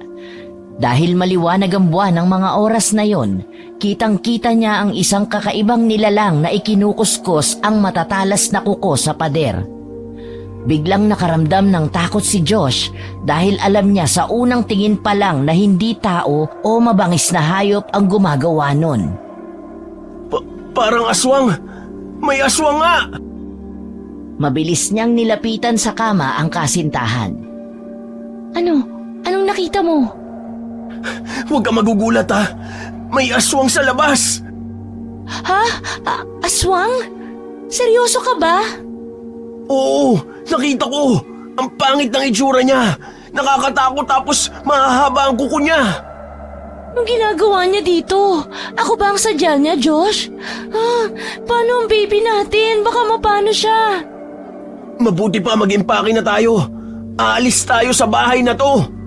Dahil maliwanag ang buwan ng mga oras na yon, kitang-kita niya ang isang kakaibang nilalang na ikinukuskus ang matatalas na kuko sa pader. Biglang nakaramdam ng takot si Josh dahil alam niya sa unang tingin pa lang na hindi tao o mabangis na hayop ang gumagawa nun. Parang aswang! May aswang nga! Mabilis niyang nilapitan sa kama ang kasintahan. Ano? Anong nakita mo? Huwag ka magugulat May aswang sa labas! Ha? Aswang? Seryoso ka ba? Oo, nakita ko! Ang pangit ng itsura niya! Nakakatakot tapos mahahaba ang kuko niya! Anong ginagawa niya dito? Ako ba ang sadya niya, Josh? Paano ang baby natin? Baka mapano siya? Mabuti pa mag-impake na tayo! Aalis tayo sa bahay na to!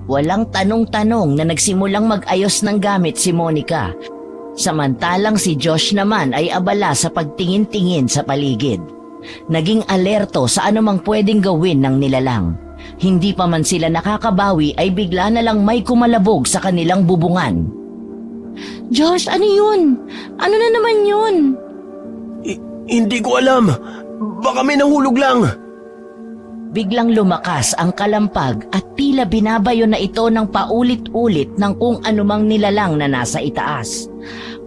Walang tanong-tanong na nagsimulang mag-ayos ng gamit si Monica. Samantalang si Josh naman ay abala sa pagtingin-tingin sa paligid. Naging alerto sa anumang pwedeng gawin ng nilalang. Hindi pa man sila nakakabawi ay bigla na lang may kumalabog sa kanilang bubungan. Josh, ano yun? Ano na naman yun? Hindi ko alam. Baka may nahulog lang. Biglang lumakas ang kalampag at tila binabayo na ito ng paulit-ulit ng kung anumang nilalang na nasa itaas.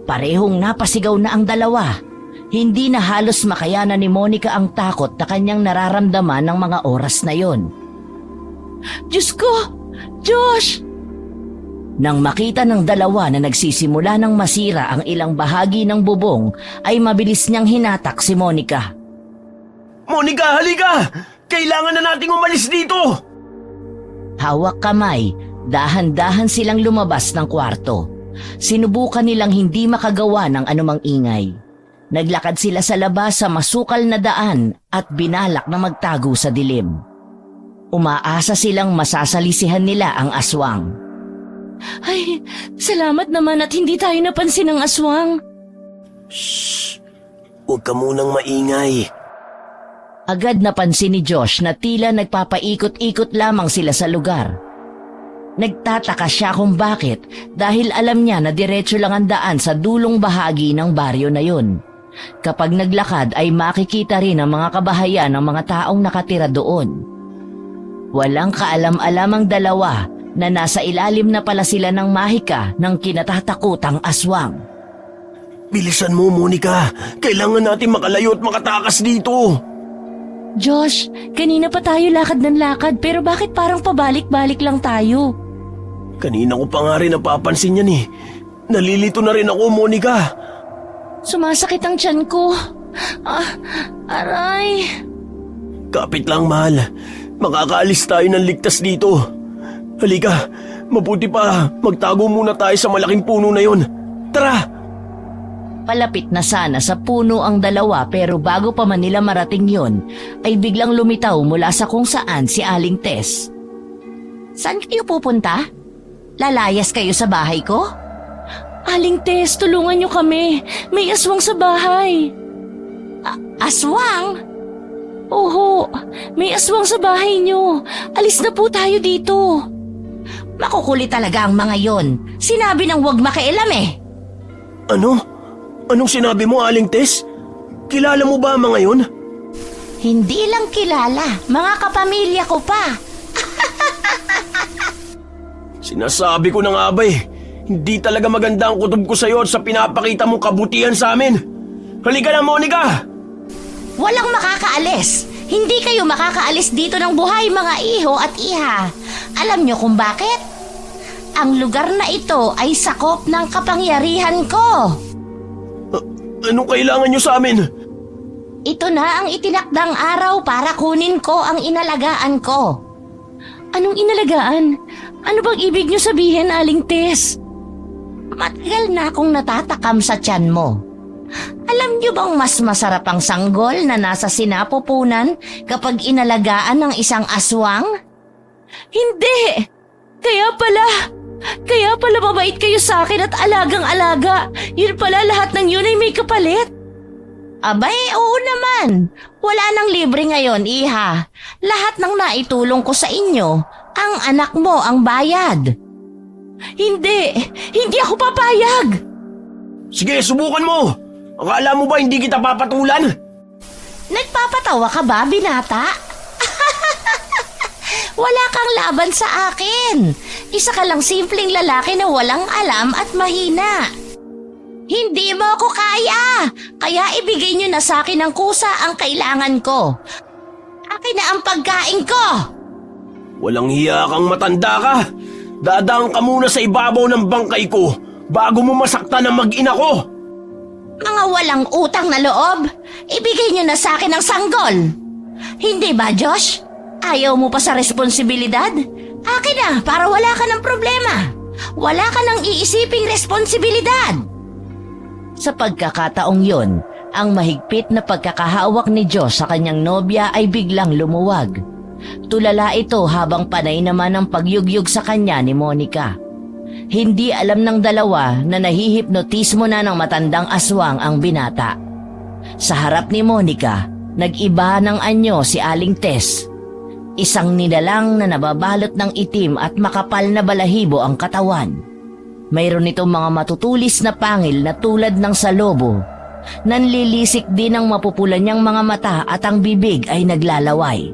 Parehong napasigaw na ang dalawa. Hindi na halos makayanan ni Monica ang takot na kanyang nararamdaman ng mga oras na yon. Diyos ko! Josh! Nang makita ng dalawa na nagsisimula ng masira ang ilang bahagi ng bubong, ay mabilis niyang hinatak si Monica. Monica, halika! Kailangan na nating umalis dito! Hawak kamay, dahan-dahan silang lumabas ng kwarto. Sinubukan nilang hindi makagawa ng anumang ingay. Naglakad sila sa labas sa masukal na daan at binalak na magtago sa dilim. Umaasa silang masasalisihan nila ang aswang. Ay, salamat naman at hindi tayo napansin ng aswang. Huwag ka munang maingay. Agad napansin ni Josh na tila nagpapaikot-ikot lamang sila sa lugar. Nagtataka siya kung bakit dahil alam niya na diretso lang ang daan sa dulong bahagi ng baryo na yun. Kapag naglakad ay makikita rin ang mga kabahayan ng mga taong nakatira doon. Walang kaalam-alam ang dalawa na nasa ilalim na pala sila ng mahika ng kinatatakutang aswang. Bilisan mo, Monica. Kailangan natin makalayo at makatakas dito. Josh, kanina pa tayo lakad ng lakad pero bakit parang pabalik-balik lang tayo? Kanina ko pa nga rin napapansin yan eh. Nalilito na rin ako, Monica. Sumasakit ang tiyan ko. Aray. Kapit lang, mahal. Makakaalis tayo ng ligtas dito. Halika, mabuti pa magtago muna tayo sa malaking puno na yon. Tara! Palapit na sana sa puno ang dalawa pero bago pa man nila marating yon, ay biglang lumitaw mula sa kung saan si Aling Tess. Saan kayo pupunta? Lalayas kayo sa bahay ko? Aling Tess, tulungan niyo kami. May aswang sa bahay. Aswang? Oo, may aswang sa bahay niyo. Alis na po tayo dito. Makukulit talaga ang mga yon. Sinabi ng huwag makialam eh. Ano? Anong sinabi mo, Aling Tess? Kilala mo ba ang mga yon? Hindi lang kilala, mga kapamilya ko pa. Sinasabi ko na nga ba eh. Hindi talaga maganda ang kutob ko sa'yo at sa pinapakita mong kabutihan sa amin. Halika na, Monica! Walang makakaalis. Hindi kayo makakaalis dito ng buhay, mga iho at iha. Alam niyo kung bakit? Ang lugar na ito ay sakop ng kapangyarihan ko. Anong kailangan nyo sa amin? Ito na ang itinakdang araw para kunin ko ang inalagaan ko. Anong inalagaan? Ano bang ibig niyo sabihin, Aling Tess? Matagal na akong natatakam sa tiyan mo. Alam niyo bang mas masarap ang sanggol na nasa sinapupunan kapag inalagaan ng isang aswang? Hindi! Kaya pala mabait kayo sa akin at alagang-alaga. Yun pala lahat ng yun ay may kapalit. Abay, oo naman. Wala nang libre ngayon, iha. Lahat ng naitulong ko sa inyo, ang anak mo ang bayad. Hindi ako papayag. Sige, subukan mo! Akala mo ba hindi kita papatulan? Nagpapatawa ka ba, binata? Wala kang laban sa akin. Isa ka lang simpleng lalaki na walang alam at mahina. Hindi mo ako kaya ibigay niyo na sa akin ng kusa ang kailangan ko. Akin na ang pagkain ko. Walang hiya kang matanda ka. Dadaan ka muna sa ibabaw ng bangkay ko bago mo masaktan ang mag-ina ko. Mga walang utang na loob, ibigay niyo na sa akin ang sanggol. Hindi ba, Josh? Ayaw mo pa sa responsibilidad? Akin na para wala ka ng problema. Wala ka nang iisiping responsibilidad. Sa pagkakataong yon, ang mahigpit na pagkakahawak ni Josh sa kanyang nobya ay biglang lumuwag. Tulala ito habang panay naman ang pagyugyug sa kanya ni Monica. Hindi alam ng dalawa na nahihipnotismo na ng matandang aswang ang binata. Sa harap ni Monica, nag-iba ng anyo si Aling Tess. Isang nilalang na nababalot ng itim at makapal na balahibo ang katawan. Mayroon itong mga matutulis na pangil na tulad ng salobo. Nanlilisik din ang mapupulan niyang mga mata at ang bibig ay naglalaway.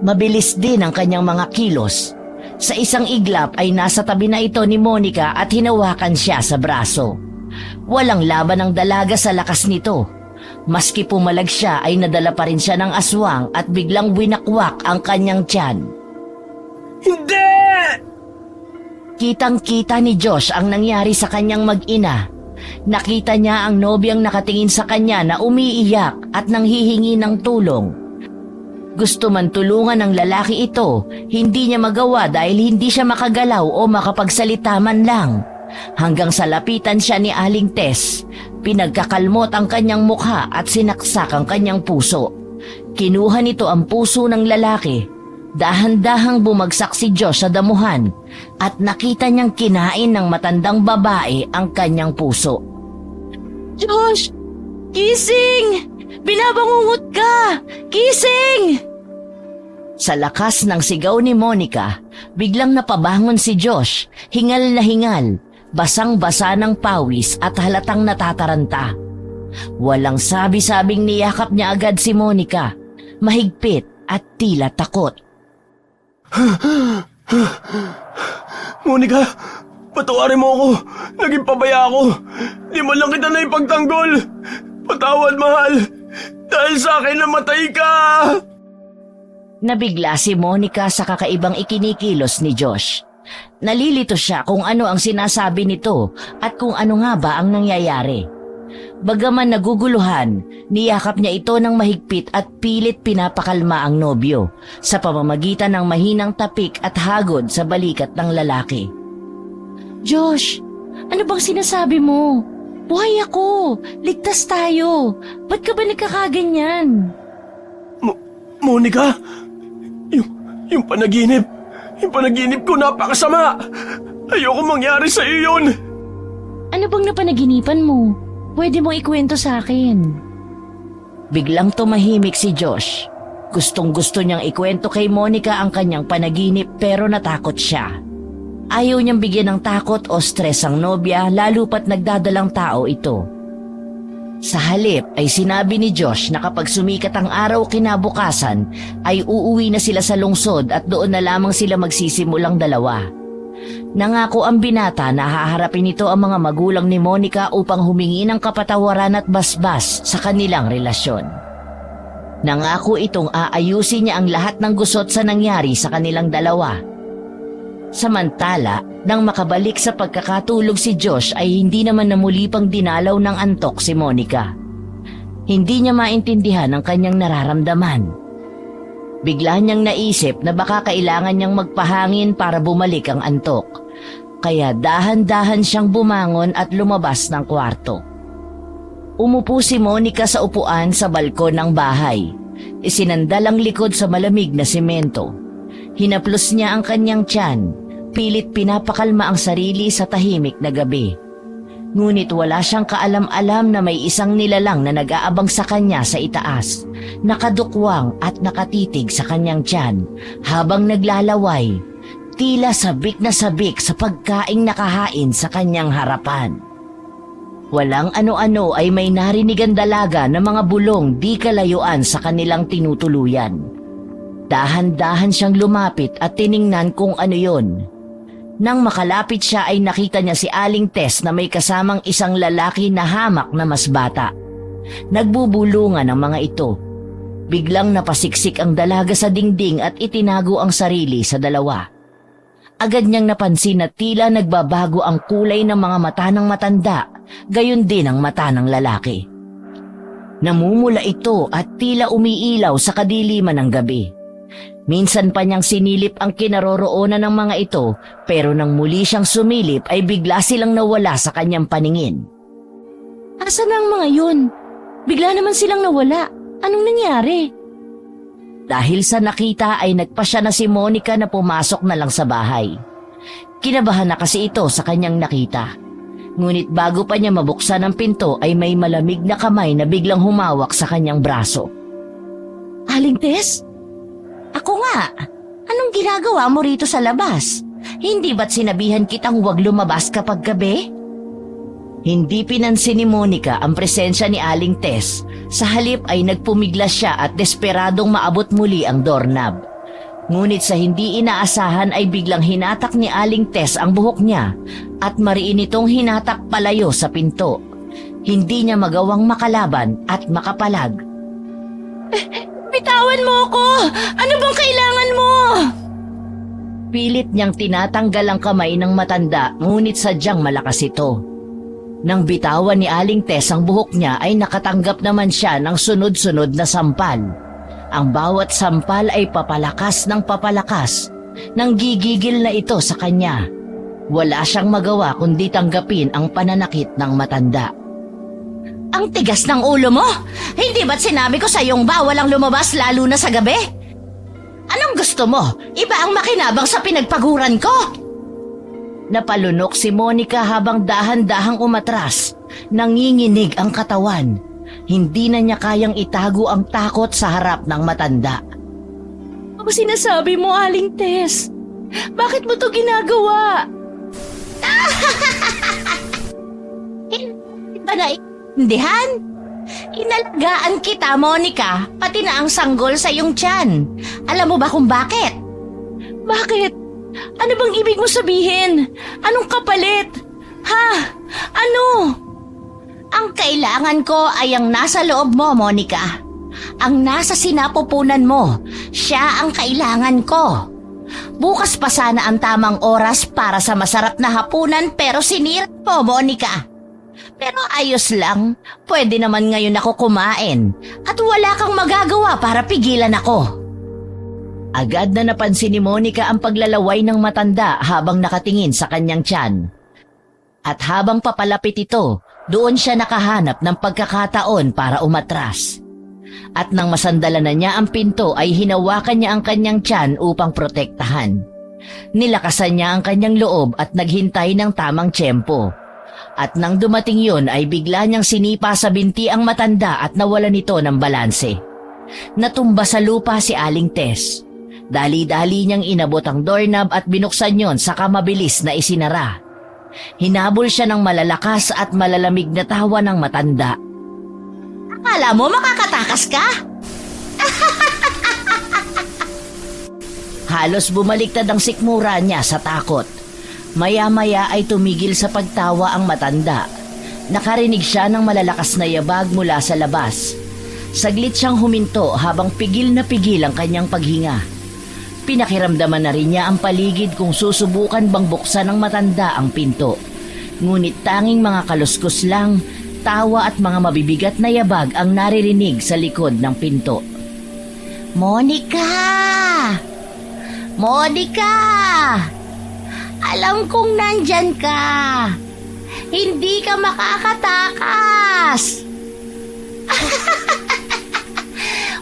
Mabilis din ang kanyang mga kilos. Sa isang iglap ay nasa tabi na ito ni Monica at hinawakan siya sa braso. Walang laban ang dalaga sa lakas nito. Maski pumalag siya ay nadala pa rin siya ng aswang at biglang winakwak ang kanyang tiyan. Hindi! Kitang-kita ni Josh ang nangyari sa kanyang mag-ina. Nakita niya ang nobyang nakatingin sa kanya na umiiyak at nanghihingi ng tulong. Gusto man tulungan ng lalaki ito, hindi niya magawa dahil hindi siya makagalaw o makapagsalita man lang. Hanggang sa lapitan siya ni Aling Tess, pinagkakalmot ang kanyang mukha at sinaksak ang kanyang puso. Kinuha nito ang puso ng lalaki. Dahan-dahang bumagsak si Josh sa damuhan at nakita niyang kinain ng matandang babae ang kanyang puso. Josh! Gising! Binabangungot ka! Gising! Sa lakas ng sigaw ni Monica, biglang napabangon si Josh, hingal na hingal, basang-basa ng pawis at halatang natataranta. Walang sabi-sabing niyakap niya agad si Monica, mahigpit at tila takot. Monica, patawarin mo ako. Naging pabaya ako. Di man lang kita na ipagtanggol. Patawad, mahal. Dahil sa akin namatay ka. Nabigla si Monica sa kakaibang ikinikilos ni Josh. Nalilito siya kung ano ang sinasabi nito at kung ano nga ba ang nangyayari. Bagaman naguguluhan, niyakap niya ito ng mahigpit at pilit pinapakalma ang nobyo sa pamamagitan ng mahinang tapik at hagod sa balikat ng lalaki. Josh, ano bang sinasabi mo? Buhay ako! Ligtas tayo! Ba't ka ba nagkakaganyan? Monica, yung panaginip ko napakasama. Ayoko mangyari sa iyo yun. Ano bang napanaginipan mo? Pwede mo ikwento sa akin. Biglang tumahimik si Josh. Gustong-gusto niyang ikwento kay Monica ang kanyang panaginip pero natakot siya. Ayaw niyang bigyan ng takot o stress ang nobya lalo pat nagdadalang tao ito. Sa halip ay sinabi ni Josh na kapag sumikat ang araw kinabukasan ay uuwi na sila sa lungsod at doon na lamang sila magsisimulang dalawa. Nangako ang binata na haharapin nito ang mga magulang ni Monica upang humingi ng kapatawaran at basbas sa kanilang relasyon. Nangako itong aayusin niya ang lahat ng gusot sa nangyari sa kanilang dalawa. Samantala, nang makabalik sa pagkakatulog si Josh ay hindi naman na muli pang dinalaw ng antok si Monica. Hindi niya maintindihan ang kanyang nararamdaman. Bigla niyang naisip na baka kailangan niyang magpahangin para bumalik ang antok. Kaya dahan-dahan siyang bumangon at lumabas ng kwarto. Umupo si Monica sa upuan sa balkon ng bahay. Isinandal ang likod sa malamig na semento. Hinaplos niya ang kanyang tiyan. Pilit pinapakalma ang sarili sa tahimik na gabi. Ngunit wala siyang kaalam-alam na may isang nilalang na nag-aabang sa kanya sa itaas, nakadukwang at nakatitig sa kanyang tiyan habang naglalaway, tila sabik na sabik sa pagkaing nakahain sa kanyang harapan. Walang ano-ano ay may narinig ang dalaga na mga bulong di kalayuan sa kanilang tinutuluyan. Dahan-dahan siyang lumapit at tiningnan kung ano yon. Nang makalapit siya ay nakita niya si Aling Tess na may kasamang isang lalaki na hamak na mas bata. Nagbubulungan ang mga ito. Biglang napasiksik ang dalaga sa dingding at itinago ang sarili sa dalawa. Agad niyang napansin na tila nagbabago ang kulay ng mga mata ng matanda, gayon din ang mata ng lalaki. Namumula ito at tila umiilaw sa kadiliman ng gabi. Minsan pa niyang sinilip ang kinaroroonan ng mga ito pero nang muli siyang sumilip ay bigla silang nawala sa kanyang paningin. Asan na ang mga yun? Bigla naman silang nawala. Anong nangyari? Dahil sa nakita ay nagpasya na si Monica na pumasok na lang sa bahay. Kinabahan na kasi ito sa kanyang nakita. Ngunit bago pa niya mabuksan ang pinto ay may malamig na kamay na biglang humawak sa kanyang braso. Aling Tess? Ako nga. Anong ginagawa mo rito sa labas? Hindi ba't sinabihan kitang huwag lumabas kapag gabi? Hindi pinansin ni Monica ang presensya ni Aling Tess. Sa halip ay nagpumiglas siya at desperadong maabot muli ang doorknob. Ngunit sa hindi inaasahan ay biglang hinatak ni Aling Tess ang buhok niya at mariin itong hinatak palayo sa pinto. Hindi niya magawang makalaban at makapalag. Bitawan mo ako! Ano bang kailangan mo? Pilit niyang tinatanggal ang kamay ng matanda ngunit sadyang malakas ito. Nang bitawan ni Aling Tess ang buhok niya ay nakatanggap naman siya ng sunod-sunod na sampal. Ang bawat sampal ay papalakas ng papalakas. Nang gigigil na ito sa kanya. Wala siyang magawa kundi tanggapin ang pananakit ng matanda. Ang tigas ng ulo mo! Hindi ba't sinabi ko sa iyong bawal ang lumabas lalo na sa gabi? Anong gusto mo? Iba ang makinabang sa pinagpaguran ko? Napalunok si Monica habang dahan-dahang umatras. Nanginginig ang katawan. Hindi na niya kayang itago ang takot sa harap ng matanda. Ano sinasabi mo, Aling Tess? Bakit mo to ginagawa? Hindi ba naiintindihan? Inalagaan kita, Monica, pati na ang sanggol sa iyong tiyan. Alam mo ba kung bakit? Bakit? Ano bang ibig mo sabihin? Anong kapalit? Ha? Ano? Ang kailangan ko ay ang nasa loob mo, Monica. Ang nasa sinapupunan mo, siya ang kailangan ko. Bukas pa sana ang tamang oras para sa masarap na hapunan pero sinira mo, Monica. Pero ayos lang, pwede naman ngayon ako kumain at wala kang magagawa para pigilan ako. Agad na napansin ni Monica ang paglalaway ng matanda habang nakatingin sa kanyang tiyan. At habang papalapit ito, doon siya nakahanap ng pagkakataon para umatras. At nang masandalan na niya ang pinto ay hinawakan niya ang kanyang tiyan upang protektahan. Nilakasan niya ang kanyang loob at naghintay ng tamang tiyempo. At nang dumating yun ay bigla niyang sinipa sa binti ang matanda at nawala nito ng balanse. Natumba sa lupa si Aling Tess. Dali-dali niyang inabot ang doorknob at binuksan yon saka mabilis na isinara. Hinabol siya ng malalakas at malalamig na tawa ng matanda. Akala mo makakatakas ka? Halos bumaliktad ang sikmura niya sa takot. Maya-maya ay tumigil sa pagtawa ang matanda. Nakarinig siya ng malalakas na yabag mula sa labas. Saglit siyang huminto habang pigil na pigil ang kanyang paghinga. Pinakiramdaman na rin niya ang paligid kung susubukan bang buksan ng matanda ang pinto. Ngunit tanging mga kaluskos lang, tawa at mga mabibigat na yabag ang naririnig sa likod ng pinto. Monica! Monica! Alam kong nandyan ka. Hindi ka makakatakas.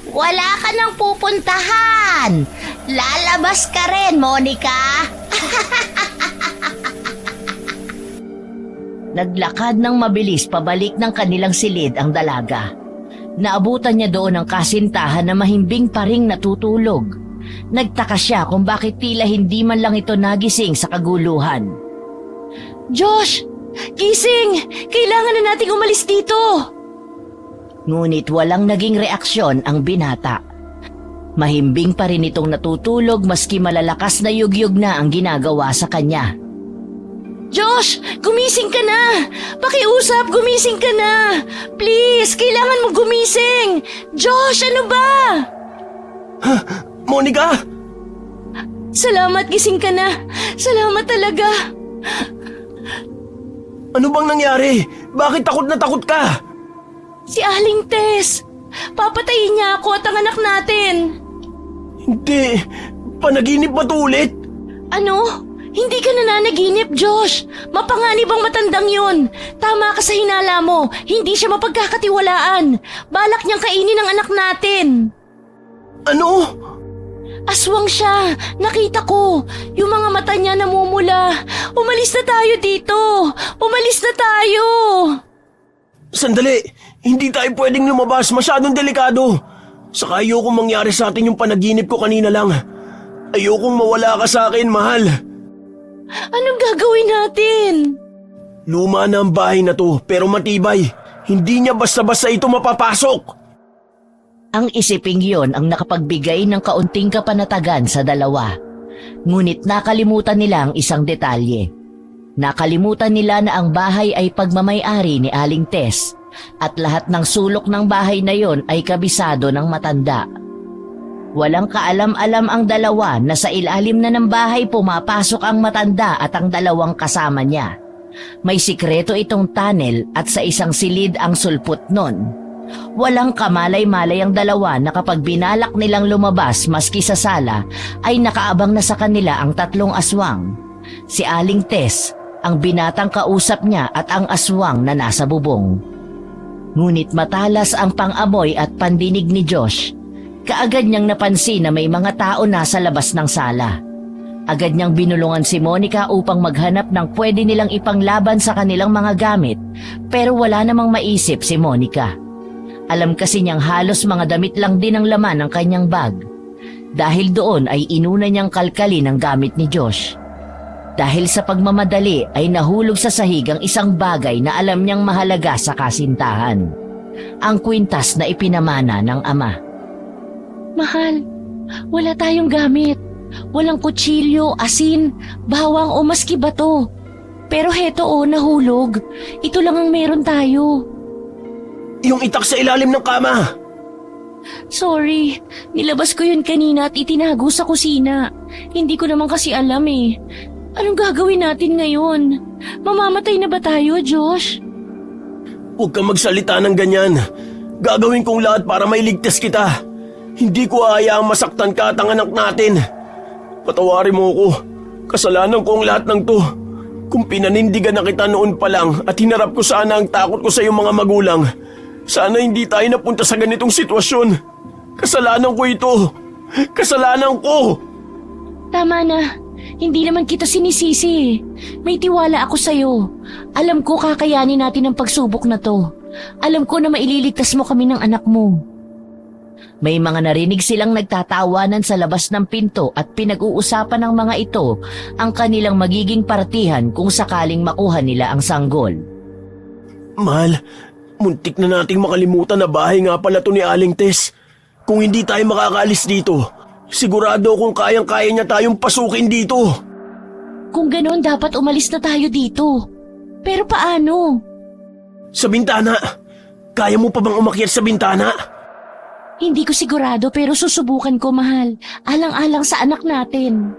Wala ka nang pupuntahan. Lalabas ka rin, Monica. Naglakad ng mabilis pabalik ng kanilang silid ang dalaga. Naabutan niya doon ang kasintahan na mahimbing pa ring natutulog. Nagtaka siya kung bakit tila hindi man lang ito nagising sa kaguluhan. Josh! Gising! Kailangan na nating umalis dito! Ngunit walang naging reaksyon ang binata. Mahimbing pa rin itong natutulog maski malalakas na yugyug na ang ginagawa sa kanya. Josh! Gumising ka na! Pakiusap, gumising ka na! Please, kailangan mo gumising! Josh, ano ba? Monica! Salamat, gising ka na! Salamat talaga! Ano bang nangyari? Bakit takot na takot ka? Si Aling Tess! Papatayin niya ako at ang anak natin! Hindi. Panaginip ba to ulit? Ano? Hindi ka nananaginip, Josh! Mapanganib ang matandang yun! Tama ka sa hinala mo! Hindi siya mapagkakatiwalaan! Balak niyang kainin ang anak natin! Ano? Aswang siya! Nakita ko! Yung mga mata niya namumula! Umalis na tayo dito! Umalis na tayo! Sandali! Hindi tayo pwedeng lumabas. Masyadong delikado. Saka ayokong mangyari sa atin yung panaginip ko kanina lang. Ayokong mawala ka sa akin, mahal. Anong gagawin natin? Luma na ang bahay na to, pero matibay. Hindi niya basta-basta ito mapapasok. Ang isiping yon ang nakapagbigay ng kaunting kapanatagan sa dalawa. Ngunit nakalimutan nila ang isang detalye. Nakalimutan nila na ang bahay ay pagmamay-ari ni Aling Tess at lahat ng sulok ng bahay na yon ay kabisado ng matanda. Walang kaalam-alam ang dalawa na sa ilalim na ng bahay pumapasok ang matanda at ang dalawang kasama niya. May sikreto itong tunnel at sa isang silid ang sulpot nun. Walang kamalay-malay ang dalawa na kapag binalak nilang lumabas maski sa sala ay nakaabang na sa kanila ang tatlong aswang. Si Aling Tess, ang binatang kausap niya at ang aswang na nasa bubong. Ngunit matalas ang pang-amoy at pandinig ni Josh. Kaagad niyang napansin na may mga tao nasa labas ng sala. Agad niyang binulungan si Monica upang maghanap ng pwede nilang ipanglaban sa kanilang mga gamit, pero wala namang maisip si Monica. Alam kasi niyang halos mga damit lang din ang laman ng kanyang bag. Dahil doon ay inuna niyang kalkalin ang gamit ni Josh. Dahil sa pagmamadali ay nahulog sa sahig ang isang bagay na alam niyang mahalaga sa kasintahan. Ang kwintas na ipinamana ng ama. Mahal, wala tayong gamit. Walang kutsilyo, asin, bawang o maski bato. Pero heto nahulog. Ito lang ang meron tayo. Yung itak sa ilalim ng kama. Sorry, nilabas ko yun kanina at itinago sa kusina. Hindi ko naman kasi alam eh. Anong gagawin natin ngayon? Mamamatay na ba tayo, Josh? Huwag kang magsalita ng ganyan. Gagawin kong lahat para mailigtas kita. Hindi ko hayaang masaktan ka at ang anak natin. Patawarin mo ko. Kasalanan ko ang lahat ng to. Kung pinanindigan na kita noon pa lang at hinarap ko sana ang takot ko sa iyong mga magulang, sana hindi tayo napunta sa ganitong sitwasyon. Kasalanan ko ito. Kasalanan ko. Tama na. Hindi naman kita sinisisi. May tiwala ako sa'yo. Alam ko kakayanin natin ang pagsubok na to. Alam ko na maililigtas mo kami ng anak mo. May mga narinig silang nagtatawanan sa labas ng pinto at pinag-uusapan ng mga ito ang kanilang magiging partihan kung sakaling makuha nila ang sanggol. Mahal, muntik na nating makalimutan na bahay nga pala to ni Aling Tess. Kung hindi tayo makakaalis dito, sigurado kung kayang-kaya niya tayong pasukin dito. Kung ganon, dapat umalis na tayo dito. Pero paano? Sa bintana. Kaya mo pa bang umakyat sa bintana? Hindi ko sigurado pero susubukan ko, mahal. Alang-alang sa anak natin.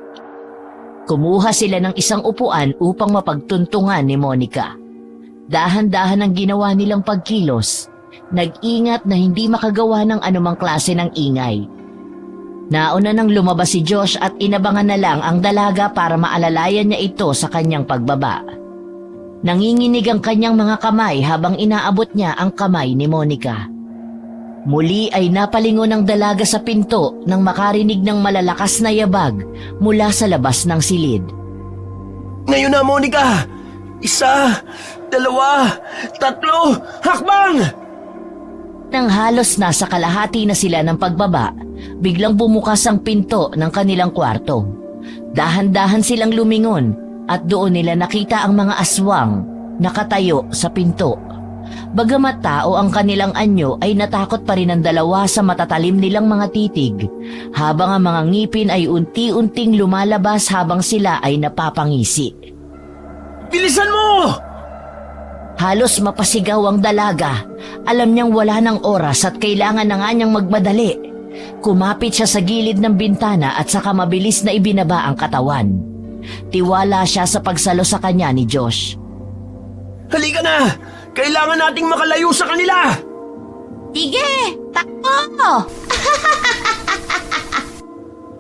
Kumuha sila ng isang upuan upang mapagtuntungan ni Monica. Dahan-dahan ang ginawa nilang pagkilos. Nag-ingat na hindi makagawa ng anumang klase ng ingay. Nauna nang lumabas si Josh at inabangan na lang ang dalaga para maalalayan niya ito sa kanyang pagbaba. Nanginginig ang kanyang mga kamay habang inaabot niya ang kamay ni Monica. Muli ay napalingon ang dalaga sa pinto nang makarinig ng malalakas na yabag mula sa labas ng silid. Ngayon na, Monica! 1, 2, 3, hakbang! Nang halos nasa kalahati na sila ng pagbaba, biglang bumukas ang pinto ng kanilang kwarto. Dahan-dahan silang lumingon at doon nila nakita ang mga aswang nakatayo sa pinto. Bagamat tao ang kanilang anyo ay natakot pa rin ang dalawa sa matatalim nilang mga titig, habang ang mga ngipin ay unti-unting lumalabas habang sila ay napapangisi. Bilisan mo! Halos mapasigaw ang dalaga. Alam niyang wala ng oras at kailangan na nga niyang magmadali. Kumapit siya sa gilid ng bintana at saka mabilis na ibinaba ang katawan. Tiwala siya sa pagsalo sa kanya ni Josh. Halika na! Kailangan nating makalayo sa kanila! Sige! Takbo!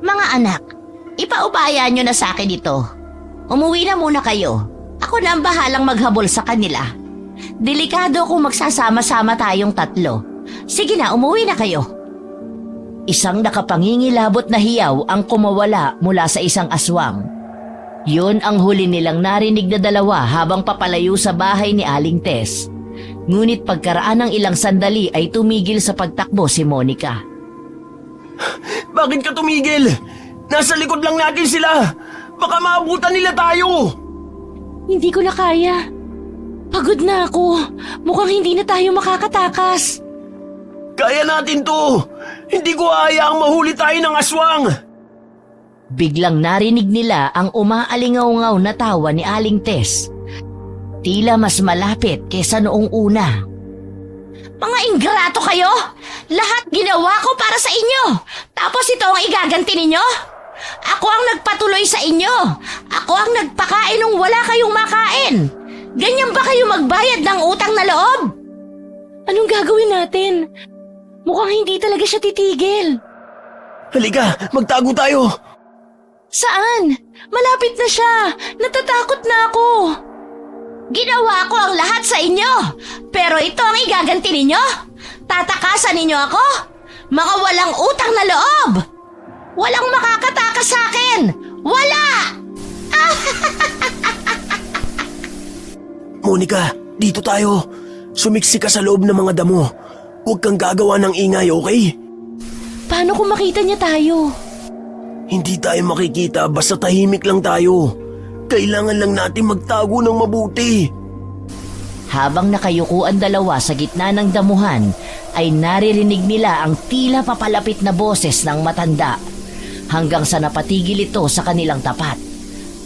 Mga anak, ipaubaya niyo na sa akin ito. Umuwi na muna kayo. Ako na ang bahalang maghabol sa kanila. Delikado kung magsasama-sama tayong 3. Sige na, umuwi na kayo. Isang nakapangingilabot na hiyaw ang kumawala mula sa isang aswang. Yun ang huli nilang narinig na dalawa habang papalayo sa bahay ni Aling Tess. Ngunit pagkaraan ng ilang sandali ay tumigil sa pagtakbo si Monica. Bakit ka tumigil? Nasa likod lang natin sila! Baka maabutan nila tayo! Hindi ko na kaya. Pagod na ako. Mukhang hindi na tayo makakatakas. Kaya natin to! Hindi ko hayaang mahuli tayo ng aswang! Biglang narinig nila ang umaalingaw-ngaw na tawa ni Aling Tess. Tila mas malapit kesa noong una. Mga ingrato kayo! Lahat ginawa ko para sa inyo! Tapos ito ang igaganti ninyo? Ako ang nagpatuloy sa inyo! Ako ang nagpakain nung wala kayong makain! Ganyan ba kayo magbayad ng utang na loob? Anong gagawin natin? Mukhang hindi talaga siya titigil. Halika, magtago tayo! Saan? Malapit na siya! Natatakot na ako! Ginawa ko ang lahat sa inyo! Pero ito ang igaganti ninyo? Tatakasan ninyo ako? Mga walang utang na loob! Walang makakatakas sa akin! Wala! Monica, dito tayo. Sumiksi ka sa loob ng mga damo. Huwag kang gagawa ng ingay, okay? Paano kung makita niya tayo? Hindi tayo makikita basta tahimik lang tayo. Kailangan lang natin magtago ng mabuti. Habang nakayuko ang dalawa sa gitna ng damuhan, ay naririnig nila ang tila papalapit na boses ng matanda. Hanggang sa napatigil ito sa kanilang tapat.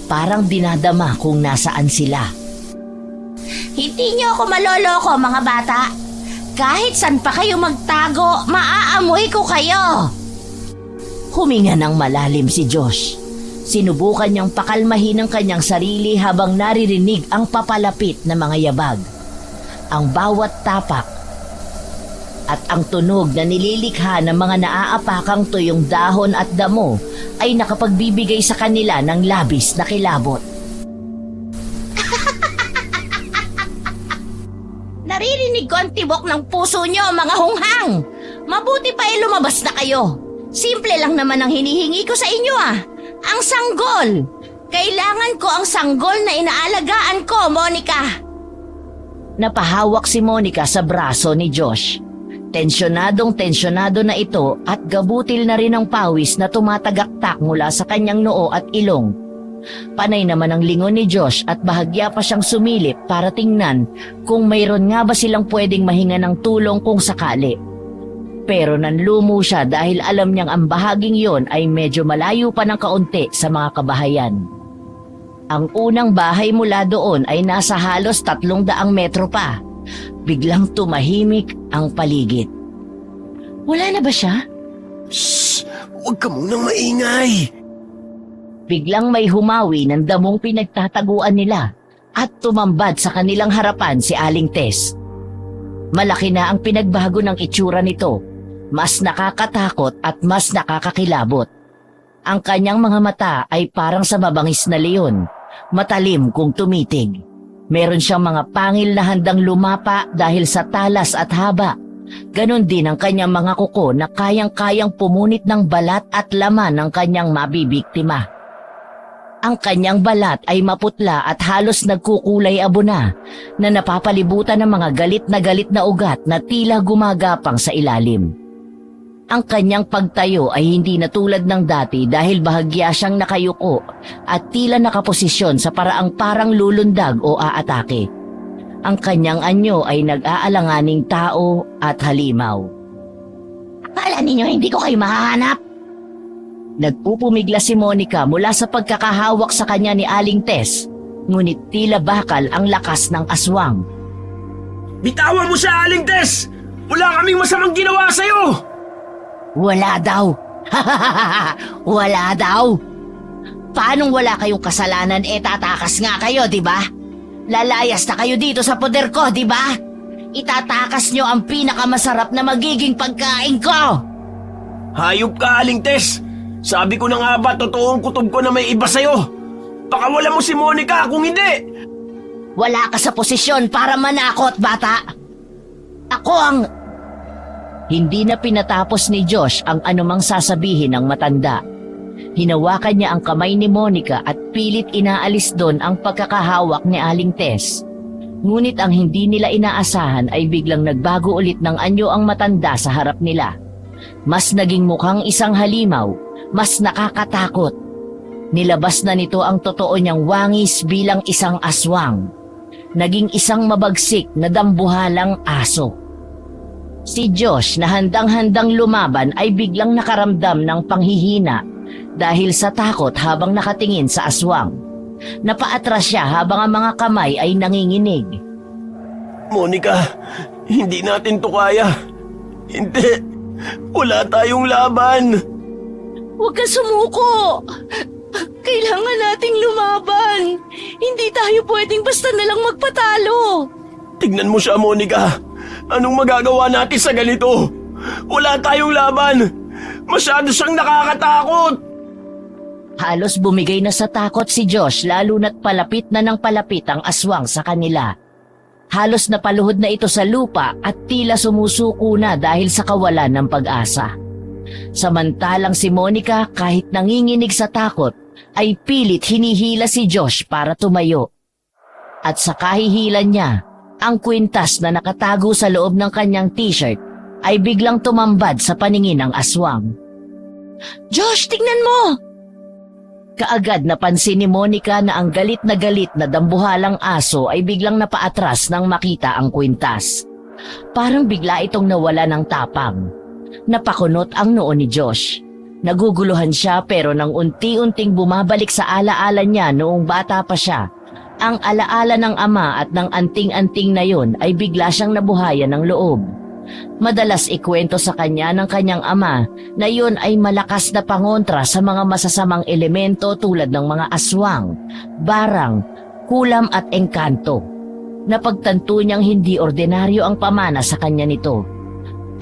Parang dinadama kung nasaan sila. Hindi niyo ako maloloko, mga bata. Kahit saan pa kayo magtago, maaamoy ko kayo. Huminga ng malalim si Josh. Sinubukan niyang pakalmahin ang kanyang sarili habang naririnig ang papalapit na mga yabag. Ang bawat tapak at ang tunog na nililikha ng mga naaapakang tuyong dahon at damo ay nakapagbibigay sa kanila ng labis na kilabot. Naririnig ko ang tibok ng puso niyo, mga hunghang. Mabuti pa ay lumabas na kayo. Simple lang naman ang hinihingi ko sa inyo Ang sanggol. Kailangan ko ang sanggol na inaalagaan ko, Monica. Napahawak si Monica sa braso ni Josh. Tensyonado na ito at gabutil na rin ang pawis na tumatagaktak mula sa kanyang noo at ilong. Panay naman ang lingon ni Josh at bahagya pa siyang sumilip para tingnan kung mayroon nga ba silang pwedeng mahinga ng tulong kung sakali. Pero nanlumo siya dahil alam niyang ang bahaging yon ay medyo malayo pa ng kaunti sa mga kabahayan. Ang unang bahay mula doon ay nasa halos 300 metro pa. Biglang tumahimik ang paligid. Wala na ba siya? Shh! Huwag ka munang maingay. Biglang may humawi ng damong pinagtataguan nila at tumambad sa kanilang harapan si Aling Tess. Malaki na ang pinagbago ng itsura nito, mas nakakatakot at mas nakakakilabot. Ang kanyang mga mata ay parang sa mabangis na leon, matalim kung tumitig. Meron siyang mga pangil na handang lumapa dahil sa talas at haba. Ganon din ang kanyang mga kuko na kayang-kayang pumunit ng balat at laman ng kanyang mabibiktima. Ang kanyang balat ay maputla at halos nagkukulay abo na napapalibutan ng mga galit na ugat na tila gumagapang sa ilalim. Ang kanyang pagtayo ay hindi na tulad ng dati dahil bahagya siyang nakayuko at tila nakaposisyon sa paraang parang lulundag o aatake. Ang kanyang anyo ay nag-aalanganing tao at halimaw. Akala ninyo hindi ko kayo mahahanap? Nagpupumigla si Monica mula sa pagkakahawak sa kanya ni Aling Tess, ngunit tila bakal ang lakas ng aswang. Bitawan mo siya, Aling Tess! Wala kaming masamang ginawa sa'yo! Wala daw! Wala daw! Paanong wala kayong kasalanan tatakas nga kayo, di ba? Lalayas na kayo dito sa poder ko, di ba? Itatakas nyo ang pinakamasarap na magiging pagkain ko! Hayop ka, Aling Tess! Sabi ko na nga ba, totoong kutob ko na may iba sa'yo. Pakawalan mo si Monica kung hindi. Wala ka sa posisyon para manakot, bata. Ako ang... Hindi na pinatapos ni Josh ang anumang sasabihin ng matanda. Hinawakan niya ang kamay ni Monica at pilit inaalis doon ang pagkakahawak ni Aling Tess. Ngunit ang hindi nila inaasahan ay biglang nagbago ulit ng anyo ang matanda sa harap nila. Mas naging mukhang isang halimaw, mas nakakatakot. Nilabas na nito ang totoo niyang wangis bilang isang aswang. Naging isang mabagsik na dambuhalang aso. Si Josh na handang-handang lumaban ay biglang nakaramdam ng panghihina dahil sa takot habang nakatingin sa aswang. Napaatras siya habang ang mga kamay ay nanginginig. Monica, hindi natin to kaya. Hindi. Wala tayong laban. Huwag kang sumuko! Kailangan nating lumaban! Hindi tayo pwedeng basta nalang magpatalo! Tignan mo siya, Monica. Anong magagawa natin sa ganito? Wala tayong laban. Masyado siyang nakakatakot. Halos bumigay na sa takot si Josh lalo na't palapit na ng palapit ang aswang sa kanila. Halos napaluhod na ito sa lupa at tila sumusuko na dahil sa kawalan ng pag-asa. Samantalang si Monica kahit nanginginig sa takot ay pilit hinihila si Josh para tumayo. At sa kahihilan niya, ang kwintas na nakatago sa loob ng kanyang t-shirt ay biglang tumambad sa paningin ng aswang. Josh, tignan mo! Kaagad napansin ni Monica na ang galit na dambuhalang aso ay biglang napaatras nang makita ang kwintas. Parang bigla itong nawala ng tapang. Napakunot ang noo ni Josh. Naguguluhan siya pero nang unti-unting bumabalik sa alaala niya noong bata pa siya, ang alaala ng ama at ng anting-anting na yon ay bigla siyang nabuhayan ng loob. Madalas ikwento sa kanya ng kanyang ama na yun ay malakas na pangontra sa mga masasamang elemento tulad ng mga aswang, barang, kulam at engkanto. Napagtanto niyang hindi ordinaryo ang pamana sa kanya nito.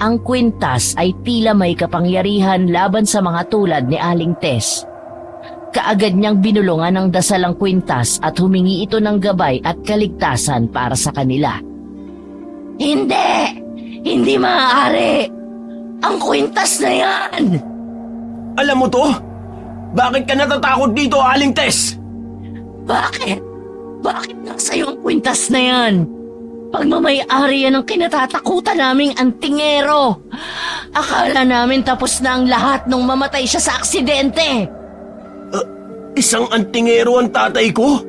Ang kwintas ay tila may kapangyarihan laban sa mga tulad ni Aling Tess. Kaagad niyang binulungan ng dasal ang kwintas at humingi ito ng gabay at kaligtasan para sa kanila. Hindi! Hindi maaari! Ang kwintas na yan! Alam mo to? Bakit ka natatakot dito, Aling Tess? Bakit? Bakit nasa iyo ang kwintas na yan? Pagmamay-ari yan ang kinatatakutan naming antingero. Akala namin tapos na ang lahat nung mamatay siya sa aksidente. Isang antingero ang tatay ko?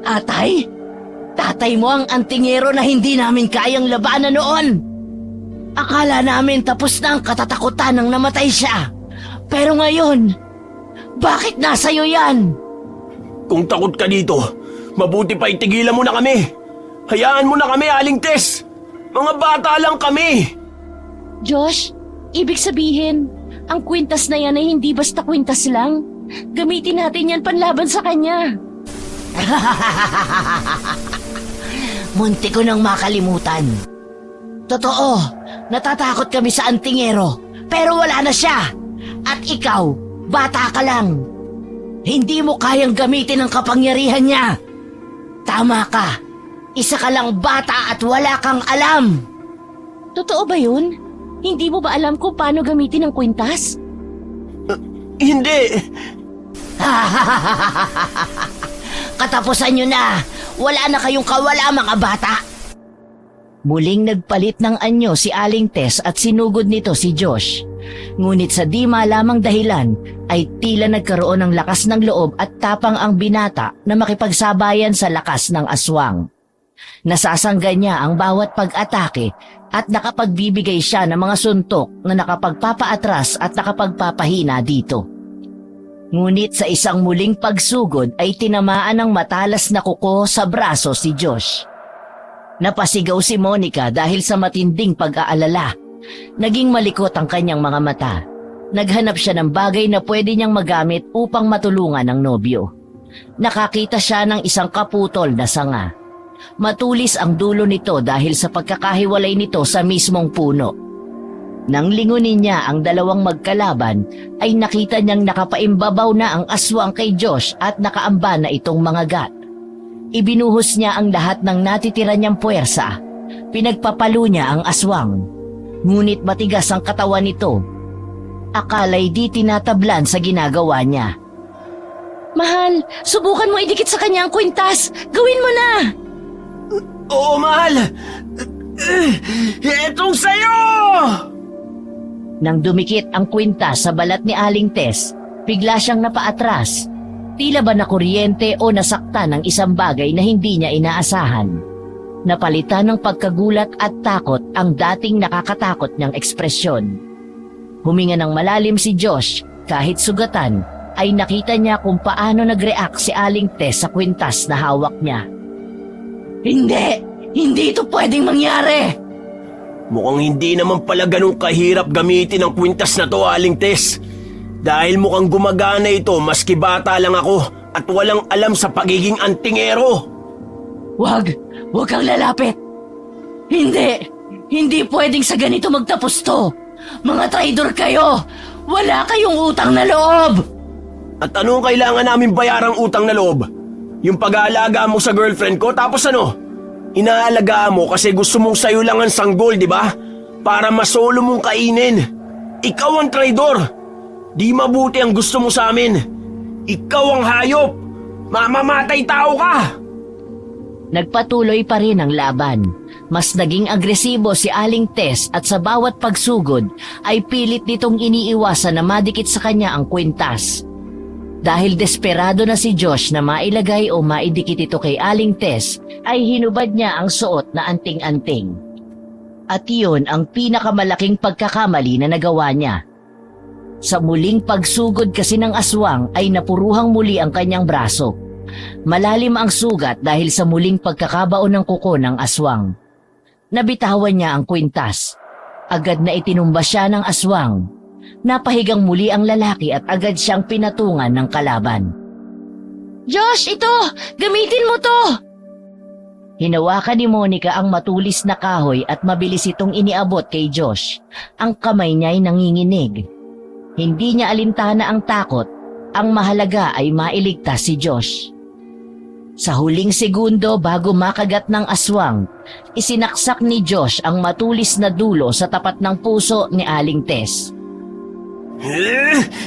Atay? Tatay mo ang antingero na hindi namin kayang labanan noon. Akala namin tapos na ang katatakutan nang namatay siya. Pero ngayon, bakit nasa iyo yan? Kung takot ka dito, mabuti pa itigilan mo na kami. Hayaan mo na kami, Aling Tess. Mga bata lang kami. Josh, ibig sabihin, ang kwintas na yan ay hindi basta kwintas lang. Gamitin natin yan panlaban sa kanya. Munti ko nang makalimutan. Totoo, natatakot kami sa antingero, pero wala na siya. At ikaw, bata ka lang. Hindi mo kayang gamitin ang kapangyarihan niya. Tama ka, isa ka lang bata at wala kang alam. Totoo ba yun? Hindi mo ba alam kung paano gamitin ang kwintas? Hindi. Katapusan nyo na. Wala na kayong kawala, mga bata. Muling nagpalit ng anyo si Aling Tess at sinugod nito si Josh. Ngunit sa di malamang dahilan ay tila nagkaroon ng lakas ng loob at tapang ang binata na makipagsabayan sa lakas ng aswang. Nasasangga niya ang bawat pag-atake at nakapagbibigay siya ng mga suntok na nakapagpapaatras at nakapagpapahina dito. Ngunit sa isang muling pagsugod ay tinamaan ng matalas na kuko sa braso si Josh. Napasigaw si Monica dahil sa matinding pag-aalala. Naging malikot ang kanyang mga mata. Naghanap siya ng bagay na pwede niyang magamit upang matulungan ang nobyo. Nakakita siya ng isang kaputol na sanga. Matulis ang dulo nito dahil sa pagkakahiwalay nito sa mismong puno. Nang lingunin niya ang dalawang magkalaban, ay nakita niyang nakapaimbabaw na ang aswang kay Josh at nakaamba na itong mga gat. Ibinuhos niya ang lahat ng natitira niyang puwersa. Pinagpapalo niya ang aswang. Ngunit matigas ang katawan nito. Akala'y di tinatablan sa ginagawa niya. Mahal, subukan mo idikit sa kanya ang kwintas. Gawin mo na! Oo, mahal. Etong sayo! Nang dumikit ang kwintas sa balat ni Aling Tess, bigla siyang napaatras. Tila ba na kuryente o nasakta ng isang bagay na hindi niya inaasahan. Napalitan ng pagkagulat at takot ang dating nakakatakot niyang ekspresyon. Huminga ng malalim si Josh, kahit sugatan, ay nakita niya kung paano nag-react si Aling Tess sa kwintas na hawak niya. Hindi ito pwedeng mangyari! Mukhang hindi naman pala ganun kahirap gamitin ang kwintas na to, Aling Tess. Dahil mukhang gumagana ito maski bata lang ako at walang alam sa pagiging antingero. Wag kang lalapit. Hindi pwedeng sa ganito magtapos to. Mga traidor kayo. Wala kayong utang na loob. At anong kailangan namin bayarang utang na loob? Yung pag-aalaga mo sa girlfriend ko tapos ano? Inaalagaan mo kasi gusto mong sayo lang ang sanggol, di ba? Para masolo mong kainin. Ikaw ang traidor. Di mabuti ang gusto mo sa amin. Ikaw ang hayop! Mamamatay tao ka! Nagpatuloy pa rin ang laban. Mas naging agresibo si Aling Tess at sa bawat pagsugod ay pilit nitong iniiwasan na madikit sa kanya ang kwintas. Dahil desperado na si Josh na mailagay o maidikit ito kay Aling Tess, ay hinubad niya ang suot na anting-anting. At iyon ang pinakamalaking pagkakamali na nagawa niya. Sa muling pagsugod kasi ng aswang ay napuruhang muli ang kanyang braso. Malalim ang sugat dahil sa muling pagkakabaon ng kuko ng aswang. Nabitawan niya ang kwintas. Agad na itinumba siya ng aswang. Napahigang muli ang lalaki at agad siyang pinatungan ng kalaban. Josh, ito! Gamitin mo to! Hinawakan ni Monica ang matulis na kahoy at mabilis itong iniabot kay Josh. Ang kamay niya ay nanginginig. Hindi niya alintana ang takot. Ang mahalaga ay mailigtas si Josh. Sa huling segundo bago makagat ng aswang, isinaksak ni Josh ang matulis na dulo sa tapat ng puso ni Aling Tess.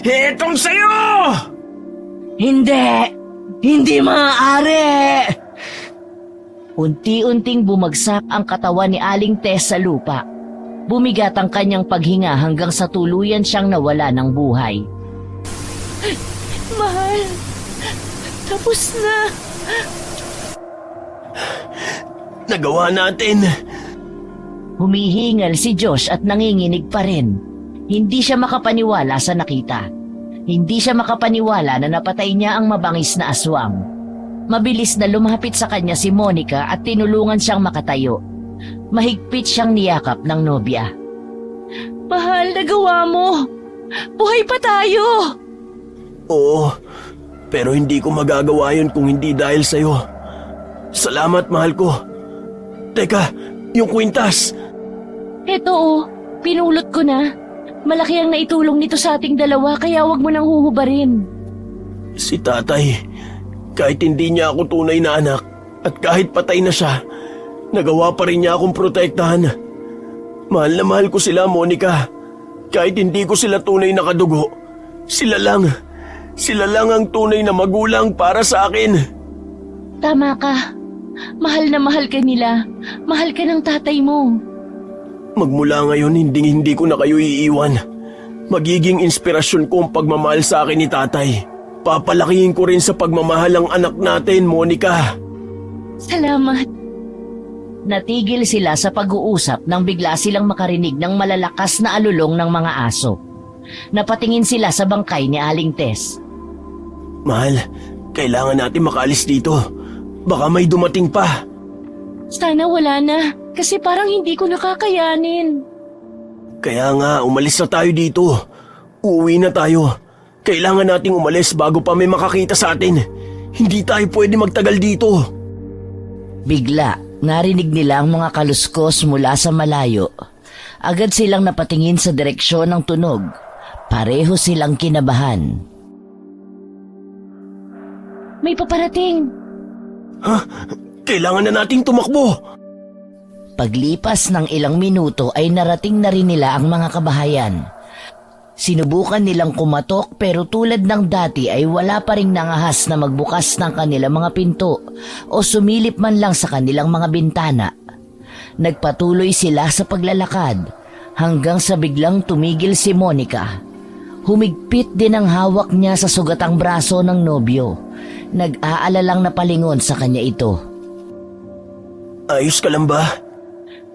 Etong sa'yo! Hindi! Hindi maaari! Unti-unting bumagsak ang katawan ni Aling Tess sa lupa. Bumigat ang kanyang paghinga hanggang sa tuluyan siyang nawala ng buhay. Mahal, tapos na. Nagawa natin. Humihingal si Josh at nanginginig pa rin. Hindi siya makapaniwala sa nakita. Hindi siya makapaniwala na napatay niya ang mabangis na aswang. Mabilis na lumapit sa kanya si Monica at tinulungan siyang makatayo. Mahigpit siyang niyakap ng nobya. Mahal, nagawa mo. Buhay pa tayo. Oo, pero hindi ko magagawa yun kung hindi dahil sa'yo. Salamat, mahal ko. Teka, yung kwintas. Eto oh, pinulot ko na. Malaki ang naitulong nito sa ating dalawa kaya wag mo nang huhubarin. Si tatay, kahit hindi niya ako tunay na anak at kahit patay na siya, nagawa pa rin niya akong protektahan. Mahal na mahal ko sila, Monica. Kahit hindi ko sila tunay na kadugo, sila lang ang tunay na magulang para sa akin. Tama ka. Mahal na mahal ka nila. Mahal ka ng tatay mo. Magmula ngayon, hindi ko na kayo iiwan. Magiging inspirasyon ko ang pagmamahal sa akin ni tatay. Papalakihin ko rin sa pagmamahal ang anak natin, Monica. Salamat. Natigil sila sa pag-uusap nang bigla silang makarinig ng malalakas na alulong ng mga aso. Napatingin sila sa bangkay ni Aling Tess. Mahal, kailangan natin makaalis dito. Baka may dumating pa. Sana wala na, kasi parang hindi ko nakakayanin. Kaya nga, umalis na tayo dito. Uuwi na tayo. Kailangan nating umalis bago pa may makakita sa atin. Hindi tayo pwede magtagal dito. Bigla, narinig nila ang mga kaluskos mula sa malayo. Agad silang napatingin sa direksyon ng tunog. Pareho silang kinabahan. May paparating. Ha? Kailangan na nating tumakbo. Paglipas ng ilang minuto ay narating na rin nila ang mga kabahayan. Sinubukan nilang kumatok pero tulad ng dati ay wala pa ring nangahas na magbukas ng kanilang mga pinto o sumilip man lang sa kanilang mga bintana. Nagpatuloy sila sa paglalakad hanggang sa biglang tumigil si Monica. Humigpit din ang hawak niya sa sugatang braso ng nobyo. Nag-aalalang napalingon sa kanya ito. Ayos ka lang ba?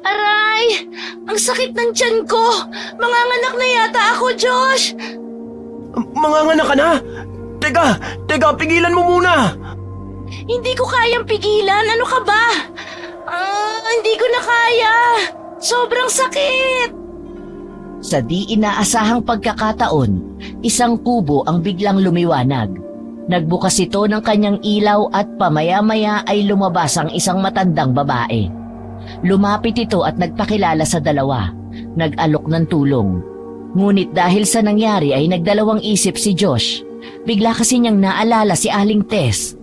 Aray! Ang sakit ng tiyan ko! Manganganak na yata ako, Josh! Manganganak ka na? Teka, pigilan mo muna! Hindi ko kayang pigilan. Ano ka ba? Hindi ko na kaya. Sobrang sakit. Sa di inaasahang pagkakataon, isang kubo ang biglang lumiwanag. Nagbukas ito ng kanyang ilaw at pamaya-maya ay lumabas ang isang matandang babae. Lumapit ito at nagpakilala sa dalawa. Nag-alok ng tulong. Ngunit dahil sa nangyari ay nagdalawang isip si Josh. Bigla kasi niyang naalala si Aling Tess.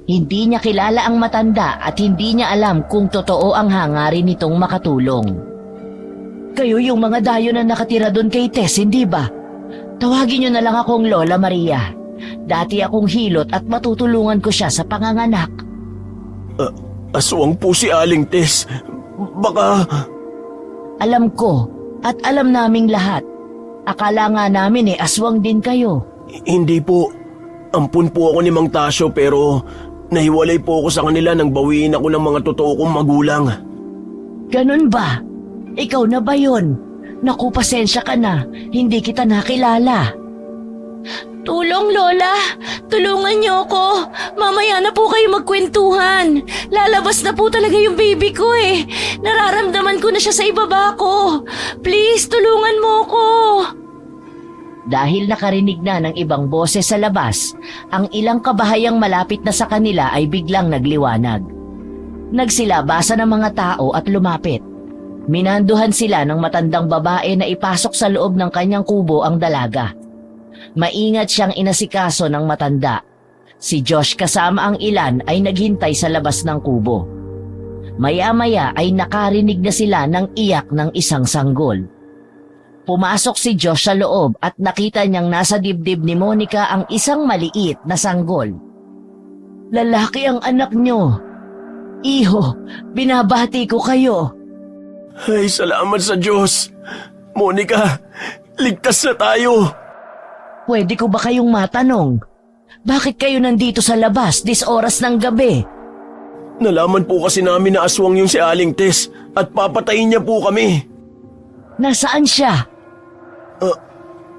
Hindi niya kilala ang matanda at hindi niya alam kung totoo ang hangarin nitong makatulong. Kayo yung mga dayo na nakatira doon kay Tess, hindi ba? Tawagin niyo na lang akong Lola Maria. Dati akong hilot at matutulungan ko siya sa panganganak. Aswang po si Aling Tess. Baka... Alam ko at alam naming lahat. Akala nga namin aswang din kayo. Hindi po. Ampun po ako ni Mang Tasyo pero nahiwalay po ako sa kanila nang bawiin ako ng mga totoo kong magulang. Ganun ba? Ikaw na ba yun? Naku, pasensya ka na. Hindi kita nakilala. Tulong, Lola! Tulungan niyo ako! Mamaya na po kayo magkwentuhan! Lalabas na po talaga yung baby ko eh! Nararamdaman ko na siya sa ibaba ko! Please, tulungan mo ko! Dahil nakarinig na ng ibang boses sa labas, ang ilang kabahayang malapit na sa kanila ay biglang nagliwanag. Nagsilabasan ang mga tao at lumapit. Minanduhan sila ng matandang babae na ipasok sa loob ng kanyang kubo ang dalaga. Maingat siyang inasikaso ng matanda. Si Josh kasama ang ilan ay naghintay sa labas ng kubo. Maya-maya ay nakarinig na sila ng iyak ng isang sanggol. Pumasok si Josh sa loob at nakita niyang nasa dibdib ni Monica ang isang maliit na sanggol. Lalaki ang anak niyo. Iho, binabati ko kayo. Ay, salamat sa Diyos. Monica, ligtas na tayo. Pwede ko ba kayong matanong? Bakit kayo nandito sa labas dis oras ng gabi? Nalaman po kasi namin na aswang yung si Aling Tess at papatayin niya po kami. Nasaan siya?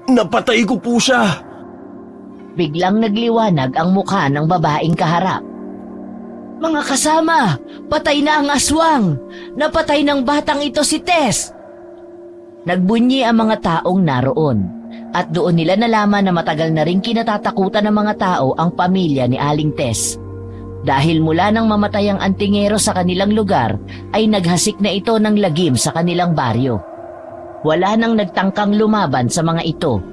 Napatay ko po siya. Biglang nagliwanag ang mukha ng babaeng kaharap. Mga kasama, patay na ang aswang. Napatay ng batang ito si Tess. Nagbunyi ang mga taong naroon. At doon nila nalaman na matagal na rin kinatatakutan ng mga tao ang pamilya ni Aling Tess. Dahil mula nang mamatay ang antingero sa kanilang lugar, ay naghasik na ito ng lagim sa kanilang baryo. Wala nang nagtangkang lumaban sa mga ito.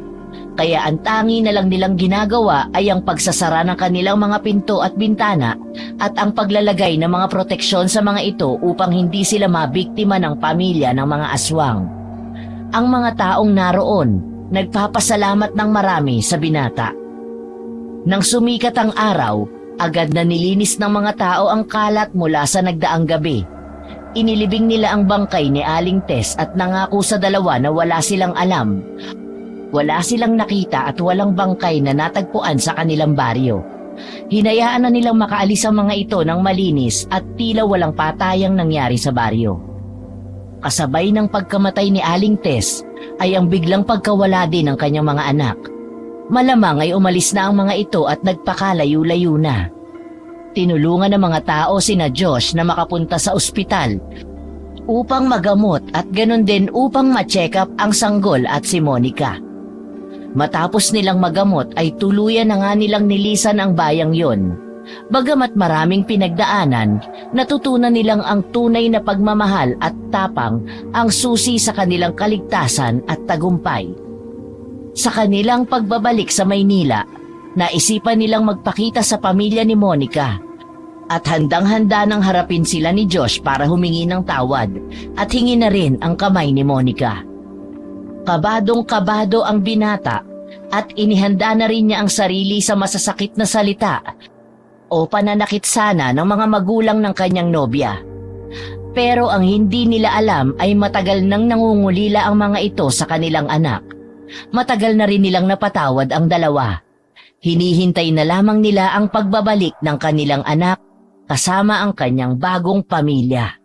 Kaya ang tangi na lang nilang ginagawa ay ang pagsasara ng kanilang mga pinto at bintana at ang paglalagay ng mga proteksyon sa mga ito upang hindi sila mabiktima ng pamilya ng mga aswang. Ang mga taong naroon, nagpapasalamat ng marami sa binata. Nang sumikat ang araw, agad na nilinis ng mga tao ang kalat mula sa nagdaang gabi. Inilibing nila ang bangkay ni Aling Tess at nangako sa dalawa na wala silang alam. Wala silang nakita at walang bangkay na natagpuan sa kanilang baryo. Hinayaan na nilang makaalis ang mga ito ng malinis at tila walang patayang nangyari sa baryo. Kasabay ng pagkamatay ni Aling Tess ay ang biglang pagkawala din ng kanyang mga anak. Malamang ay umalis na ang mga ito at nagpakalayo-layo na. Tinulungan ng mga tao sina Josh na makapunta sa ospital upang magamot at ganun din upang ma-check up ang sanggol at si Monica. Matapos nilang magamot ay tuluyan na nga nilang nilisan ang bayang yon. Bagamat maraming pinagdaanan, natutunan nilang ang tunay na pagmamahal at tapang ang susi sa kanilang kaligtasan at tagumpay. Sa kanilang pagbabalik sa Maynila, naisipan nilang magpakita sa pamilya ni Monica at handang-handa nang harapin sila ni Josh para humingi ng tawad at hingi na rin ang kamay ni Monica. Kabadong-kabado ang binata at inihanda na rin niya ang sarili sa masasakit na salita o pananakit sana ng mga magulang ng kanyang nobya. Pero ang hindi nila alam ay matagal nang nangungulila ang mga ito sa kanilang anak. Matagal na rin nilang napatawad ang dalawa. Hinihintay na lamang nila ang pagbabalik ng kanilang anak kasama ang kanyang bagong pamilya.